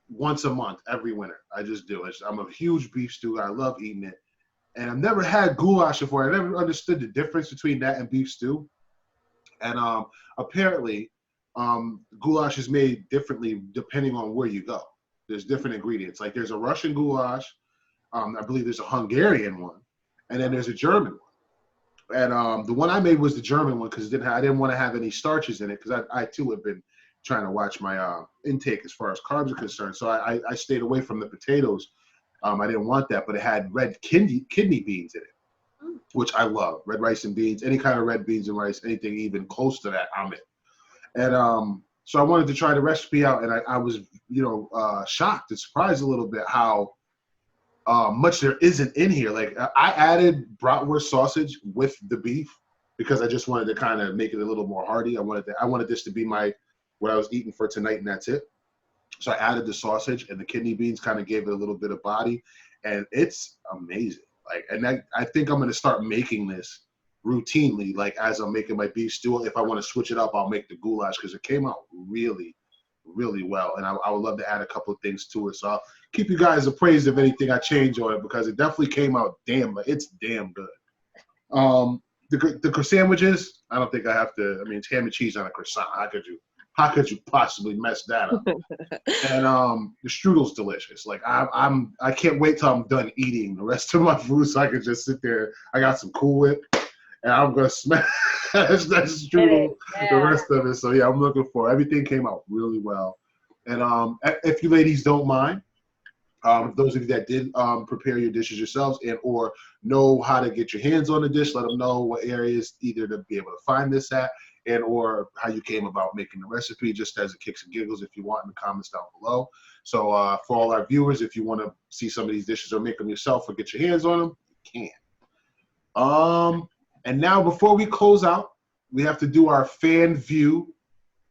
once a month every winter. I just do. I'm a huge beef stew. I love eating it. And I've never had goulash before. I never understood the difference between that and beef stew. And apparently, goulash is made differently depending on where you go. There's different ingredients. Like there's a Russian goulash. I believe there's a Hungarian one. And then there's a German one. And the one I made was the German one because I didn't want to have any starches in it because I too have been trying to watch my intake as far as carbs are concerned. So I stayed away from the potatoes. I didn't want that, but it had red kidney beans in it, which I love. Red rice and beans, any kind of red beans and rice, anything even close to that, I'm in. And so I wanted to try the recipe out, and I was, shocked and surprised a little bit how much there isn't in here. Like I added bratwurst sausage with the beef because I just wanted to kind of make it a little more hearty. I wanted this to be what I was eating for tonight, and that's it. So I added the sausage, and the kidney beans kind of gave it a little bit of body, and it's amazing. I think I'm going to start making this routinely, like as I'm making my beef stew. If I want to switch it up, I'll make the goulash because it came out really, really well, and I would love to add a couple of things to it. So I'll keep you guys appraised of anything I change on it because it definitely came out it's damn good. The croissant sandwiches, I don't think I have to. I mean, it's ham and cheese on a croissant. How could you possibly mess that up? And the strudel's delicious. Like I can't wait till I'm done eating the rest of my food so I can just sit there. I got some Cool Whip, and I'm gonna smash that strudel the rest of it. So yeah, I'm looking for it. Everything came out really well. And if you ladies don't mind, those of you that did prepare your dishes yourselves and or know how to get your hands on the dish, let them know what areas either to be able to find this at and or how you came about making the recipe, just as a kicks and giggles if you want in the comments down below. So for all our viewers, if you want to see some of these dishes or make them yourself or get your hands on them, you can. And now before we close out, we have to do our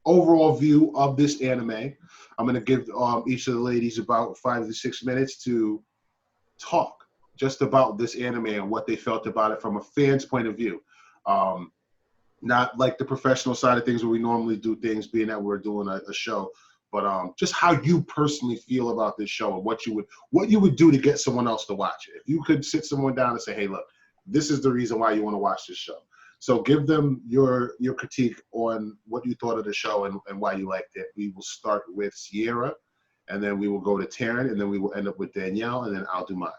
overall view of this anime. I'm going to give each of the ladies about 5 to 6 minutes to talk just about this anime and what they felt about it from a fan's point of view. Not like the professional side of things where we normally do things, being that we're doing a show, but just how you personally feel about this show and what you would do to get someone else to watch it. If you could sit someone down and say, hey, look, this is the reason why you want to watch this show. So give them your critique on what you thought of the show and why you liked it. We will start with Sierra, and then we will go to Taryn, and then we will end up with Danielle, and then I'll do mine.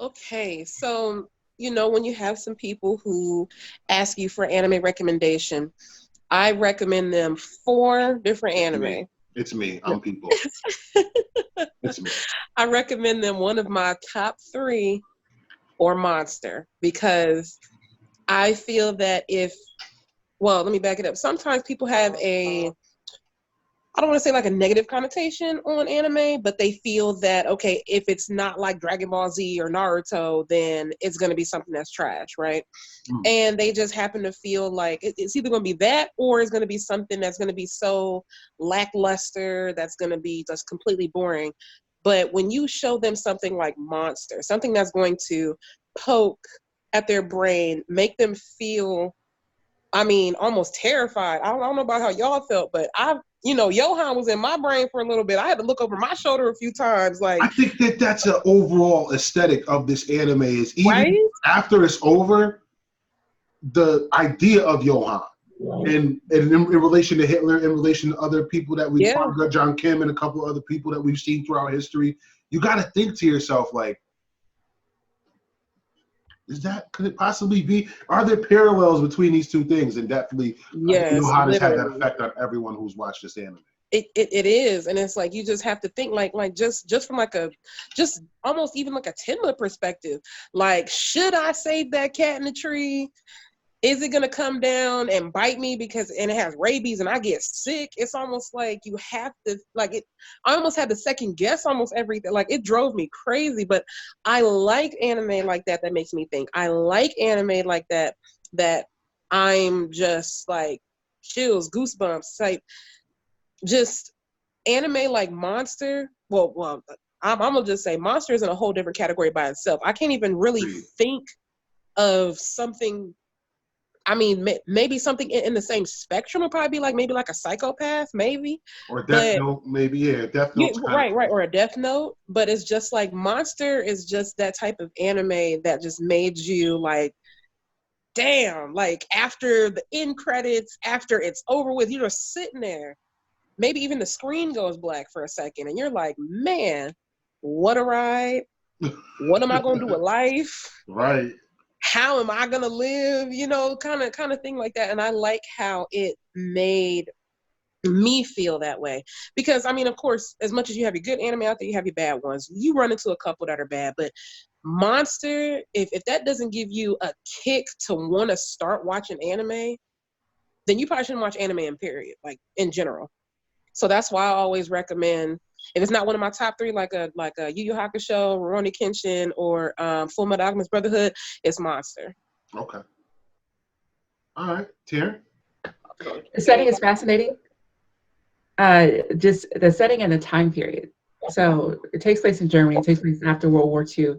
Okay, so when you have some people who ask you for anime recommendation, I recommend them 4 different anime. It's me. I'm people. It's me. I recommend them one of my top 3 or Monster because I feel that let me back it up. Sometimes people have I don't want to say like a negative connotation on anime, but they feel that, okay, if it's not like Dragon Ball Z or Naruto, then it's going to be something that's trash, right? And they just happen to feel like it's either going to be that or it's going to be something that's going to be so lackluster, that's going to be just completely boring. But when you show them something like Monster, something that's going to poke at their brain, make them feel, almost terrified. I don't know about how y'all felt, but Johan was in my brain for a little bit. I had to look over my shoulder a few times. Like, I think that's an overall aesthetic of this anime is even after it's over, the idea of Johan and in relation to Hitler, in relation to other people that we've got, John Kim and a couple of other people that we've seen throughout history, you got to think to yourself, like, could it possibly be? Are there parallels between these two things? And definitely, Johan has had that effect on everyone who's watched this anime. It is, and it's like you just have to think like just from just almost even like a Tenma perspective. Like, should I save that cat in the tree? Is it gonna come down and bite me and it has rabies and I get sick? It's almost like you have to I almost had to second guess almost everything. Like, it drove me crazy. But I like anime like that makes me think. I like anime like that I'm just like chills, goosebumps type. Just anime like Monster. Well, I'm gonna just say Monster is in a whole different category by itself. I can't even really think of something. I mean, maybe something in the same spectrum would probably be like maybe like a Psychopath, maybe. Or Death Note, maybe. Yeah, Death Yeah, Note. right, or a Death Note. But it's just like Monster is just that type of anime that just made you like, damn, like after the end credits, after it's over with, you're just sitting there. Maybe even the screen goes black for a second, and you're like, man, what a ride. What am I going to do with life? Right. How am I going to live? You know, kind of thing like that. And I like how it made me feel that way. Because, I mean, of course, as much as you have your good anime out there, you have your bad ones. You run into a couple that are bad. But Monster, if that doesn't give you a kick to want to start watching anime, then you probably shouldn't watch anime in period, like in general. So that's why I always recommend, if it's not one of my top 3, like a Yu Yu Hakusho, Rurouni Kenshin, or Full Metal Alchemist Brotherhood, it's Monster. Okay. All right, Taryn? The setting is fascinating. Just the setting and the time period. So it takes place in Germany. It takes place after World War II,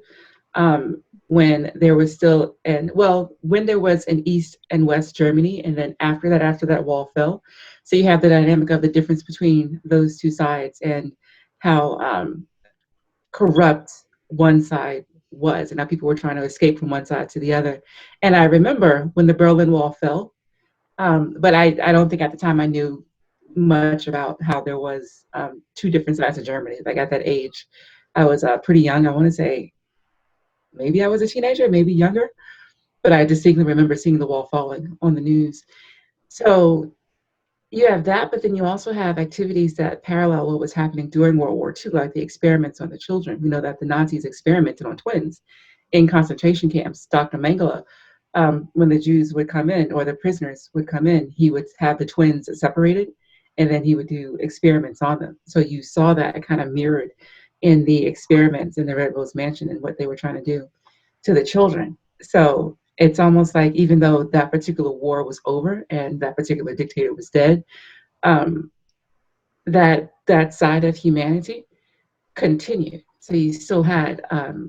when there was still when there was an East and West Germany, and then after that wall fell. So you have the dynamic of the difference between those two sides and how corrupt one side was, and how people were trying to escape from one side to the other. And I remember when the Berlin Wall fell, but I don't think at the time I knew much about how there was 2 different sides of Germany. Like at that age, I was pretty young. I want to say maybe I was a teenager, maybe younger, but I distinctly remember seeing the wall falling on the news. So you have that, but then you also have activities that parallel what was happening during World War II, like the experiments on the children. We know that the Nazis experimented on twins in concentration camps. Dr. Mengele, when the Jews would come in, or the prisoners would come in, he would have the twins separated, and then he would do experiments on them. So you saw that kind of mirrored in the experiments in the Red Rose Mansion and what they were trying to do to the children. So it's almost like, even though that particular war was over and that particular dictator was dead, that side of humanity continued. So you still had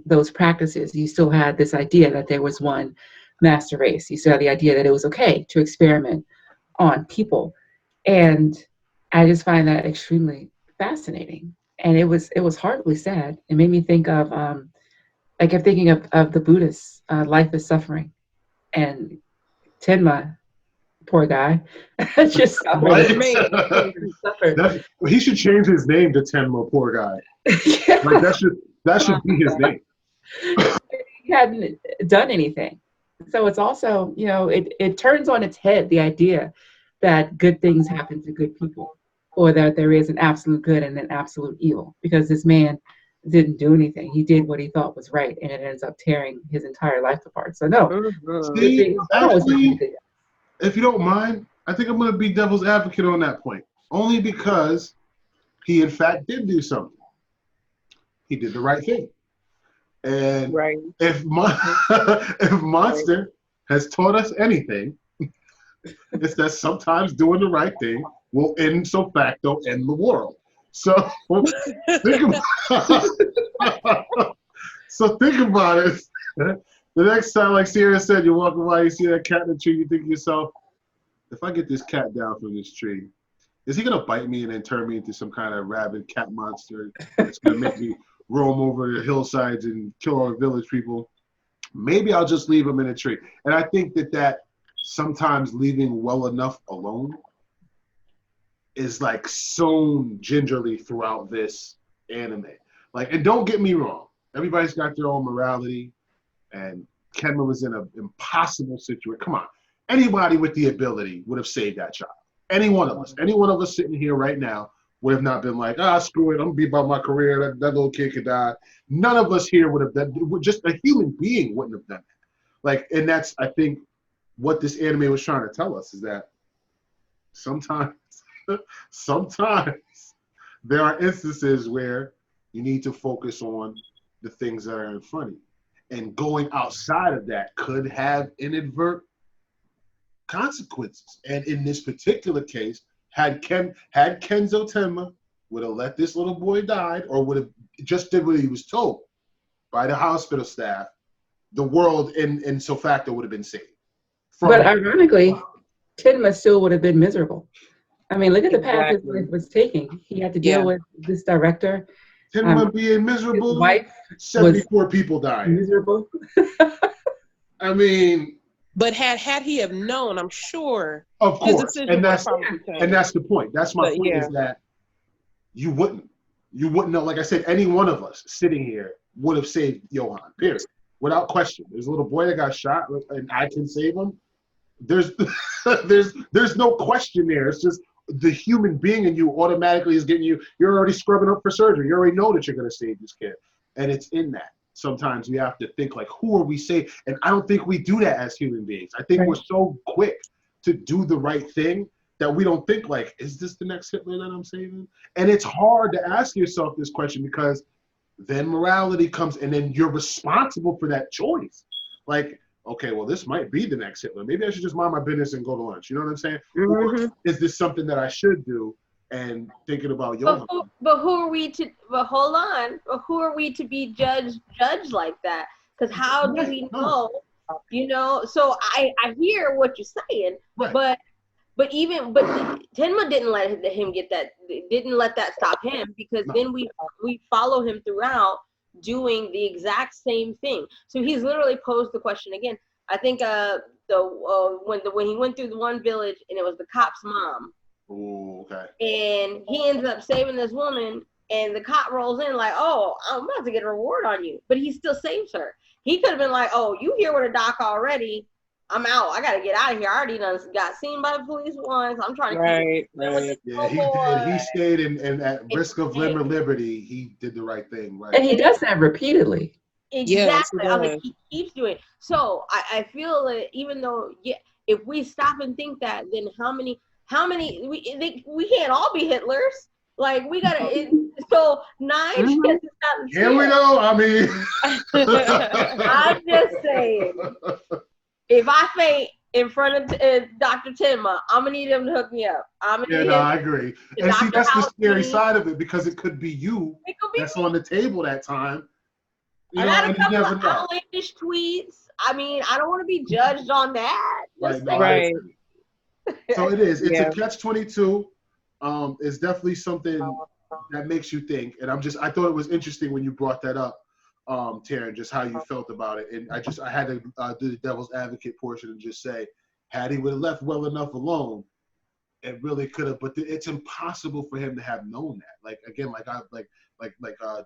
those practices. You still had this idea that there was one master race. You still had the idea that it was okay to experiment on people. And I just find that extremely fascinating. And it was horribly sad. It made me think of, like, I'm thinking of the Buddhists, life is suffering. And Tenma, poor guy, just suffered. Right. He should change his name to Tenma, poor guy. Yeah. Like that should be his name. He hadn't done anything. So it's also, it turns on its head the idea that good things happen to good people, or that there is an absolute good and an absolute evil, because this man didn't do anything. He did what he thought was right, and it ends up tearing his entire life apart. So no. See, actually, if you don't mind, I think I'm going to be devil's advocate on that point. Only because he, in fact, did do something. He did the right thing. And right. if Monster has taught us anything, it's that sometimes doing the right thing will ipso facto end the world. So think about it. The next time, like Sierra said, you walk by, you see that cat in the tree, you think to yourself, if I get this cat down from this tree, is he gonna bite me and then turn me into some kind of rabid cat monster that's gonna make me roam over the hillsides and kill all the village people? Maybe I'll just leave him in a tree. And I think that sometimes leaving well enough alone is like sewn gingerly throughout this anime. Like, and don't get me wrong, everybody's got their own morality, and Kenma was in an impossible situation. Come on, anybody with the ability would have saved that child. Any one of us sitting here right now would have not been like, screw it, I'm gonna be about my career, that little kid could die. None of us here would have done, just a human being wouldn't have done that. Like, and that's, I think, what this anime was trying to tell us, is that sometimes there are instances where you need to focus on the things that are in front of you. And going outside of that could have inadvertent consequences. And in this particular case, had Kenzo Tenma would have let this little boy die, or would have just did what he was told by the hospital staff, the world in so facto would have been saved But ironically, Tenma still would have been miserable. I mean, look at the path his life was taking. He had to deal with this director. Tenma being miserable. His wife 74 people died. Miserable. I mean, but had he have known, I'm sure. Of course, and that's the point. That's my point is that you wouldn't know. Like I said, any one of us sitting here would have saved Johan. Period, without question. There's a little boy that got shot, and I can save him. There's no question there. It's just the human being in you automatically is getting you. You're already scrubbing up for surgery. You already know that you're going to save this kid, and it's in that. Sometimes we have to think like, who are we saving? And I don't think we do that as human beings. I think we're so quick to do the right thing that we don't think like, is this the next Hitler that I'm saving? And it's hard to ask yourself this question because then morality comes and then you're responsible for that choice. Like, okay, well, this might be the next Hitler. Maybe I should just mind my business and go to lunch. You know what I'm saying? Mm-hmm. Or is this something that I should do? And thinking about Johan. But who are we to? But hold on. But who are we to be judged like that? Because how do we know? You know. So I hear what you're saying, but Tenma didn't let him get that. Didn't let that stop him because then we follow him throughout doing the exact same thing. So he's literally posed the question again. I think when he went through the one village and it was the cop's mom. Ooh, okay. And he ends up saving this woman, and the cop rolls in like, "Oh, I'm about to get a reward on you," but he still saves her. He could have been like, "Oh, you here with a doc already? I'm out. I gotta get out of here. I already done got seen by the police once. I'm trying to right. Yeah, he did. He stayed and at risk of limb or liberty, he did the right thing. Right. And he does that repeatedly. Exactly. I mean, he keeps doing it. So I feel that even though if we stop and think that, then how many we can't all be Hitlers. Like we gotta. So 9 chances out of 10. Here we go. I mean, I'm just saying. If I faint in front of Dr. Tenma, I'm gonna need him to hook me up. I agree. And see, that's the scary side of it because it could be you that's on the table that time. I got a couple of outlandish tweets. I mean, I don't want to be judged on that. Right. So it is. It's a catch-22. It's definitely something that makes you think. And I thought it was interesting when you brought that up, Taryn, just how you felt about it. And I had to do the devil's advocate portion and just say, had he would have left well enough alone, it really could have. But it's impossible for him to have known that. Like again, like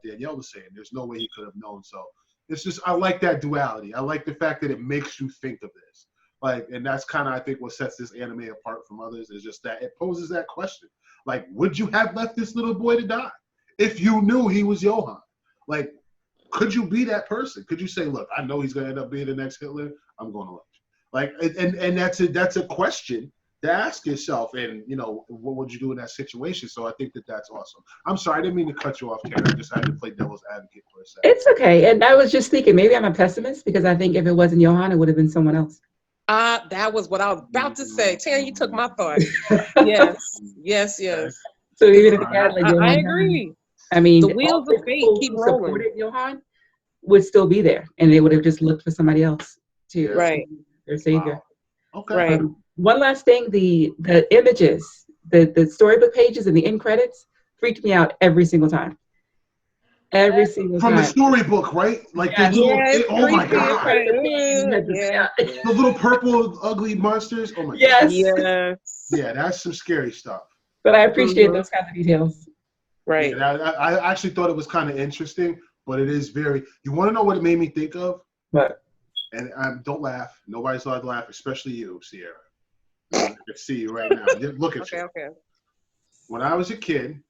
Danielle was saying, there's no way he could have known. So it's just I like that duality. I like the fact that it makes you think of this. Like, and that's kind of, I think, what sets this anime apart from others is just that it poses that question. Like, would you have left this little boy to die if you knew he was Johan? Like, could you be that person? Could you say, look, I know he's going to end up being the next Hitler. I'm going to lunch. Like, and that's a question to ask yourself. And, you know, what would you do in that situation? So I think that's awesome. I'm sorry. I didn't mean to cut you off, Karen. I just had to play devil's advocate for a second. It's okay. And I was just thinking, maybe I'm a pessimist because I think if it wasn't Johan, it would have been someone else. That was what I was about to say. Terry, you took my thought. Yes. So even if it had like Johan, I agree. I mean, the wheels of fate keep rolling. Johan would still be there, and they would have just looked for somebody else to their savior. Wow. Okay. Right. One last thing: the images, the storybook pages, and the end credits freaked me out every single time. Every single time. From the storybook, right? Like the little, oh my god! The little purple ugly monsters. Oh my god! Yes. Yeah, that's some scary stuff. But I appreciate those kinds of details. Right. Yeah, I actually thought it was kind of interesting, but it is very. You want to know what it made me think of? What? And don't laugh. Nobody's allowed to laugh, especially you, Sierra. I can see you right now. Look at you. Okay. When I was a kid.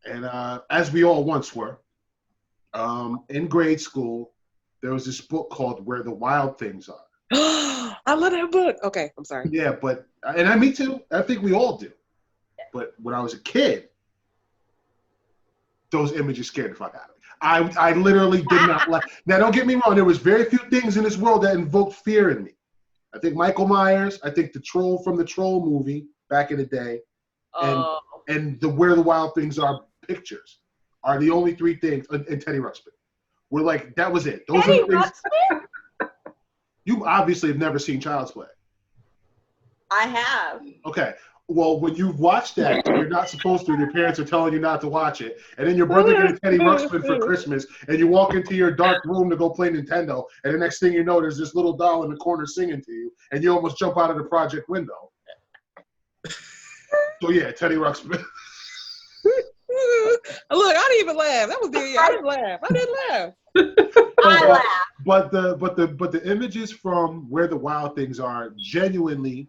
And as we all once were, in grade school, there was this book called Where the Wild Things Are. I love that book. Okay, I'm sorry. Yeah, but, me too. I think we all do. But when I was a kid, those images scared the fuck out of me. I literally did not like. Now, don't get me wrong. There was very few things in this world that invoked fear in me. I think Michael Myers. I think the troll from the Troll movie back in the day. And the Where the Wild Things Are pictures are the only three things, and Teddy Ruxpin. We're like, that was it. Those Teddy are the things. Ruxpin? You obviously have never seen Child's Play. I have. Okay. Well, when you've watched that, you're not supposed to, and your parents are telling you not to watch it, and then your brother gets Teddy Ruxpin for Christmas, and you walk into your dark room to go play Nintendo, and the next thing you know, there's this little doll in the corner singing to you, and you almost jump out of the project window. So yeah, Teddy Ruxpin. Look, I didn't even laugh. That was I didn't laugh. I didn't laugh. I laugh. But the images from Where the Wild Things Are genuinely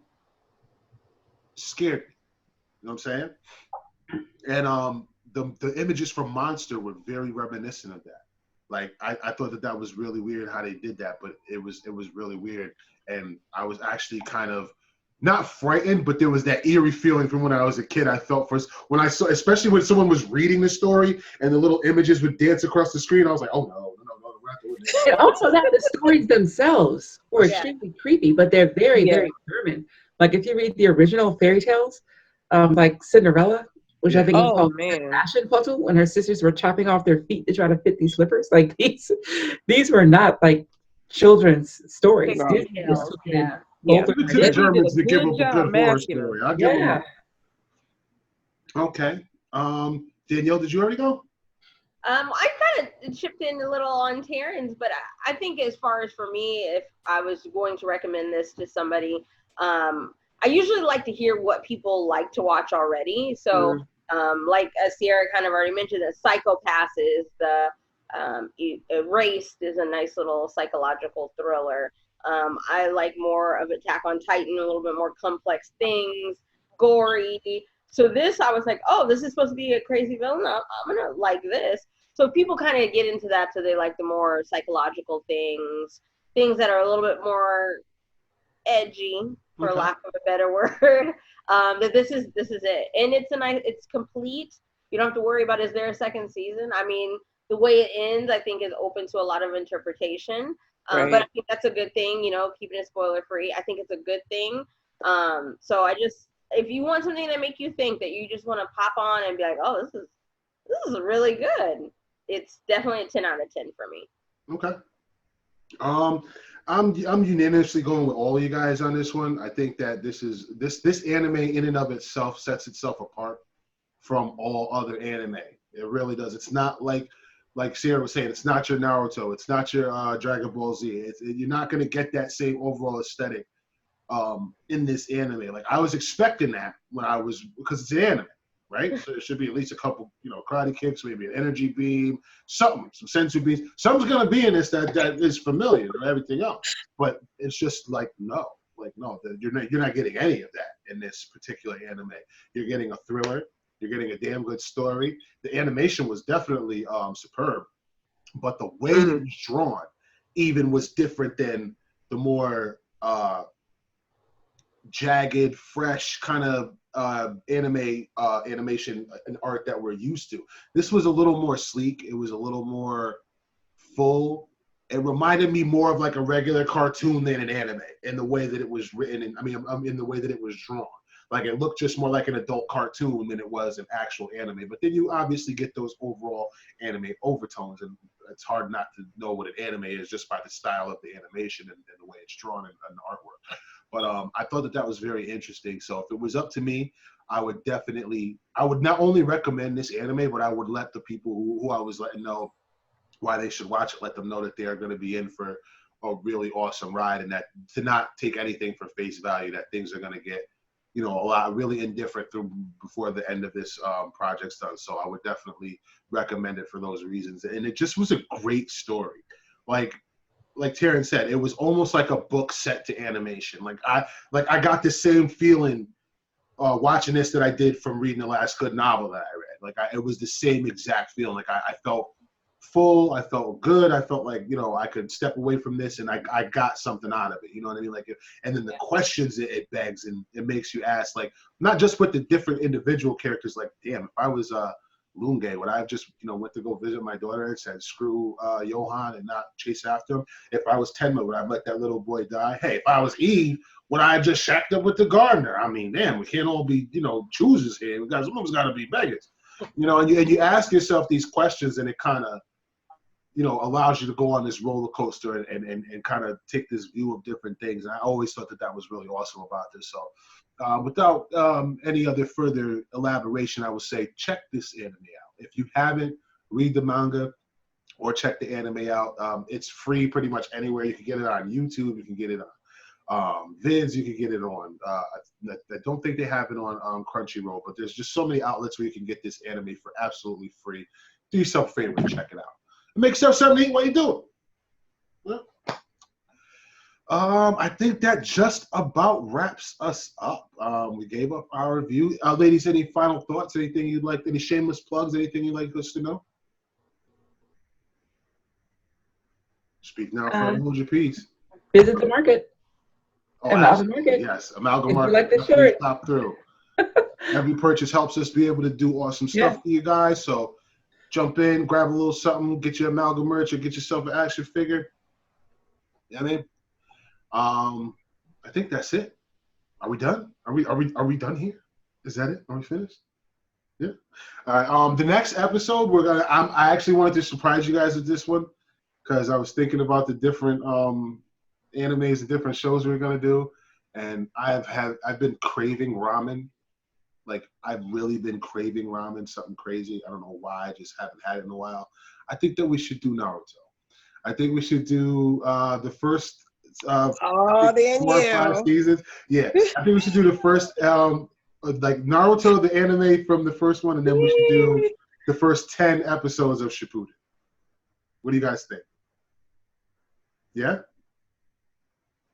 scared me. You know what I'm saying? And the images from Monster were very reminiscent of that. Like I thought that was really weird how they did that, but it was really weird, and I was actually kind of not frightened, but there was that eerie feeling from when I was a kid. I felt first when I saw, especially when someone was reading the story and the little images would dance across the screen. I was like, oh no, we're not doing this. And also that the stories themselves were extremely creepy, but they're very, very German. Like if you read the original fairy tales, like Cinderella, which I think is called Fashion Photo, when her sisters were chopping off their feet to try to fit these slippers. Like these were not like children's stories. The Germans to give up a good horror story. I'll give them. Okay. Danielle, did you already go? I kind of chipped in a little on Terrence, but I think as far as for me, if I was going to recommend this to somebody, I usually like to hear what people like to watch already. So, like Sierra kind of already mentioned, the Psychopaths, the Erased is a nice little psychological thriller. I like more of Attack on Titan, a little bit more complex things, gory. So this, I was like, oh, this is supposed to be a crazy villain. I'm going to like this. So people kind of get into that. So they like the more psychological things that are a little bit more edgy, for lack of a better word. That this is it. And it's complete. You don't have to worry about, is there a second season? I mean, the way it ends, I think, is open to a lot of interpretation. But I think that's a good thing, keeping it spoiler free. I think it's a good thing. So if you want something that make you think, that you just want to pop on and be like, oh, this is really good, it's definitely a 10 out of 10 for me. Okay. I'm unanimously going with all of you guys on this one. I think that this anime in and of itself sets itself apart from all other anime. It really does. It's not like Sierra was saying, it's not your Naruto, it's not your Dragon Ball Z. You're not going to get that same overall aesthetic in this anime. Like I was expecting that because it's an anime, right? So there should be at least a couple, karate kicks, maybe an energy beam, some sensu beams. Something's going to be in this that is familiar to everything else. But it's just no, you're not getting any of that in this particular anime. You're getting a thriller. You're getting a damn good story. The animation was definitely superb, but the way that it was drawn even was different than the more jagged, fresh kind of animation and art that we're used to. This was a little more sleek. It was a little more full. It reminded me more of like a regular cartoon than an anime in the way that it was written. In the way that it was drawn. Like it looked just more like an adult cartoon than it was an actual anime. But then you obviously get those overall anime overtones, and it's hard not to know what an anime is just by the style of the animation and the way it's drawn and the artwork. But I thought that was very interesting. So if it was up to me, I would not only recommend this anime, but I would let the people who I was letting know why they should watch it, let them know that they are going to be in for a really awesome ride, and that to not take anything for face value, that things are going to get a lot really indifferent before the end of this project's done. So I would definitely recommend it for those reasons. And it just was a great story. Like Terrence said, it was almost like a book set to animation. I got the same feeling watching this that I did from reading the last good novel that I read. It was the same exact feeling. I felt full. I felt good. I felt like, I could step away from this and I got something out of it. You know what I mean? And then the questions it begs and it makes you ask, not just with the different individual characters, damn, if I was Lunge, would I have just, went to go visit my daughter and said, screw Johan and not chase after him? If I was Tenma, would I have let that little boy die? Hey, if I was Eve, would I have just shacked up with the gardener? I mean, damn, we can't all be, choosers here. Someone's got to be beggars. And you ask yourself these questions, and it kind of allows you to go on this roller coaster and kind of take this view of different things. And I always thought that was really awesome about this. So without any other further elaboration, I would say check this anime out. If you haven't, read the manga or check the anime out. It's free pretty much anywhere. You can get it on YouTube. You can get it on Vids. You can get it on. I don't think they have it on Crunchyroll, but there's just so many outlets where you can get this anime for absolutely free. Do yourself a favor and check it out. Make yourself something to eat while you do it. Well, I think that just about wraps us up. We gave up our review. Ladies, any final thoughts? Anything you'd like? Any shameless plugs? Anything you'd like us to know? Speak now, hold your peace. Visit the market. Amalga-Market. Yes, Amalga-Market. Like the shirt. Stop through. Every purchase helps us be able to do awesome stuff for you guys. So jump in, grab a little something, get your Amalga merch, or get yourself an action figure. You know what I mean? I think that's it. Are we done? Are we done here? Is that it? Are we finished? Yeah. All right. The next episode I actually wanted to surprise you guys with this one because I was thinking about the different animes and different shows we were gonna do, and I've been craving ramen. Like, I've really been craving ramen, something crazy. I don't know why. I just haven't had it in a while. I think that we should do Naruto. I think we should do the first 4 or 5 seasons. Yeah, I think we should do the first, like Naruto, the anime from the first one, and then we should do the first 10 episodes of Shippuden. What do you guys think? Yeah?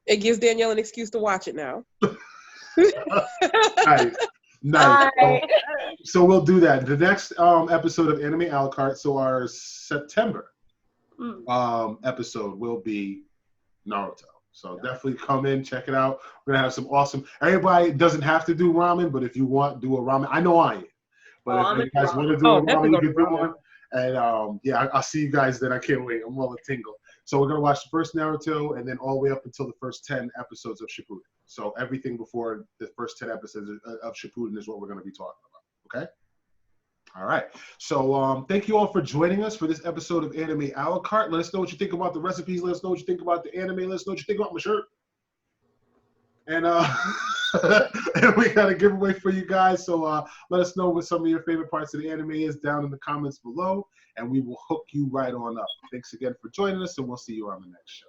It gives Danielle an excuse to watch it now. Nice. So we'll do that. The next episode of Anime a la Carte, so our September episode will be Naruto. So definitely come in, check it out. We're going to have some awesome... Everybody doesn't have to do ramen, but if you want, do a ramen. I know I am. But if you guys want to do a ramen, you can do one. And I'll see you guys then. I can't wait. I'm all a tingle. So we're going to watch the first Naruto and then all the way up until the first 10 episodes of Shippuden. So everything before the first 10 episodes of Shippuden is what we're going to be talking about. Okay? All right. So thank you all for joining us for this episode of Anime a la Carte. Let us know what you think about the recipes. Let us know what you think about the anime. Let us know what you think about my shirt. And, and we got a giveaway for you guys. So let us know what some of your favorite parts of the anime is down in the comments below. And we will hook you right on up. Thanks again for joining us, and we'll see you on the next show.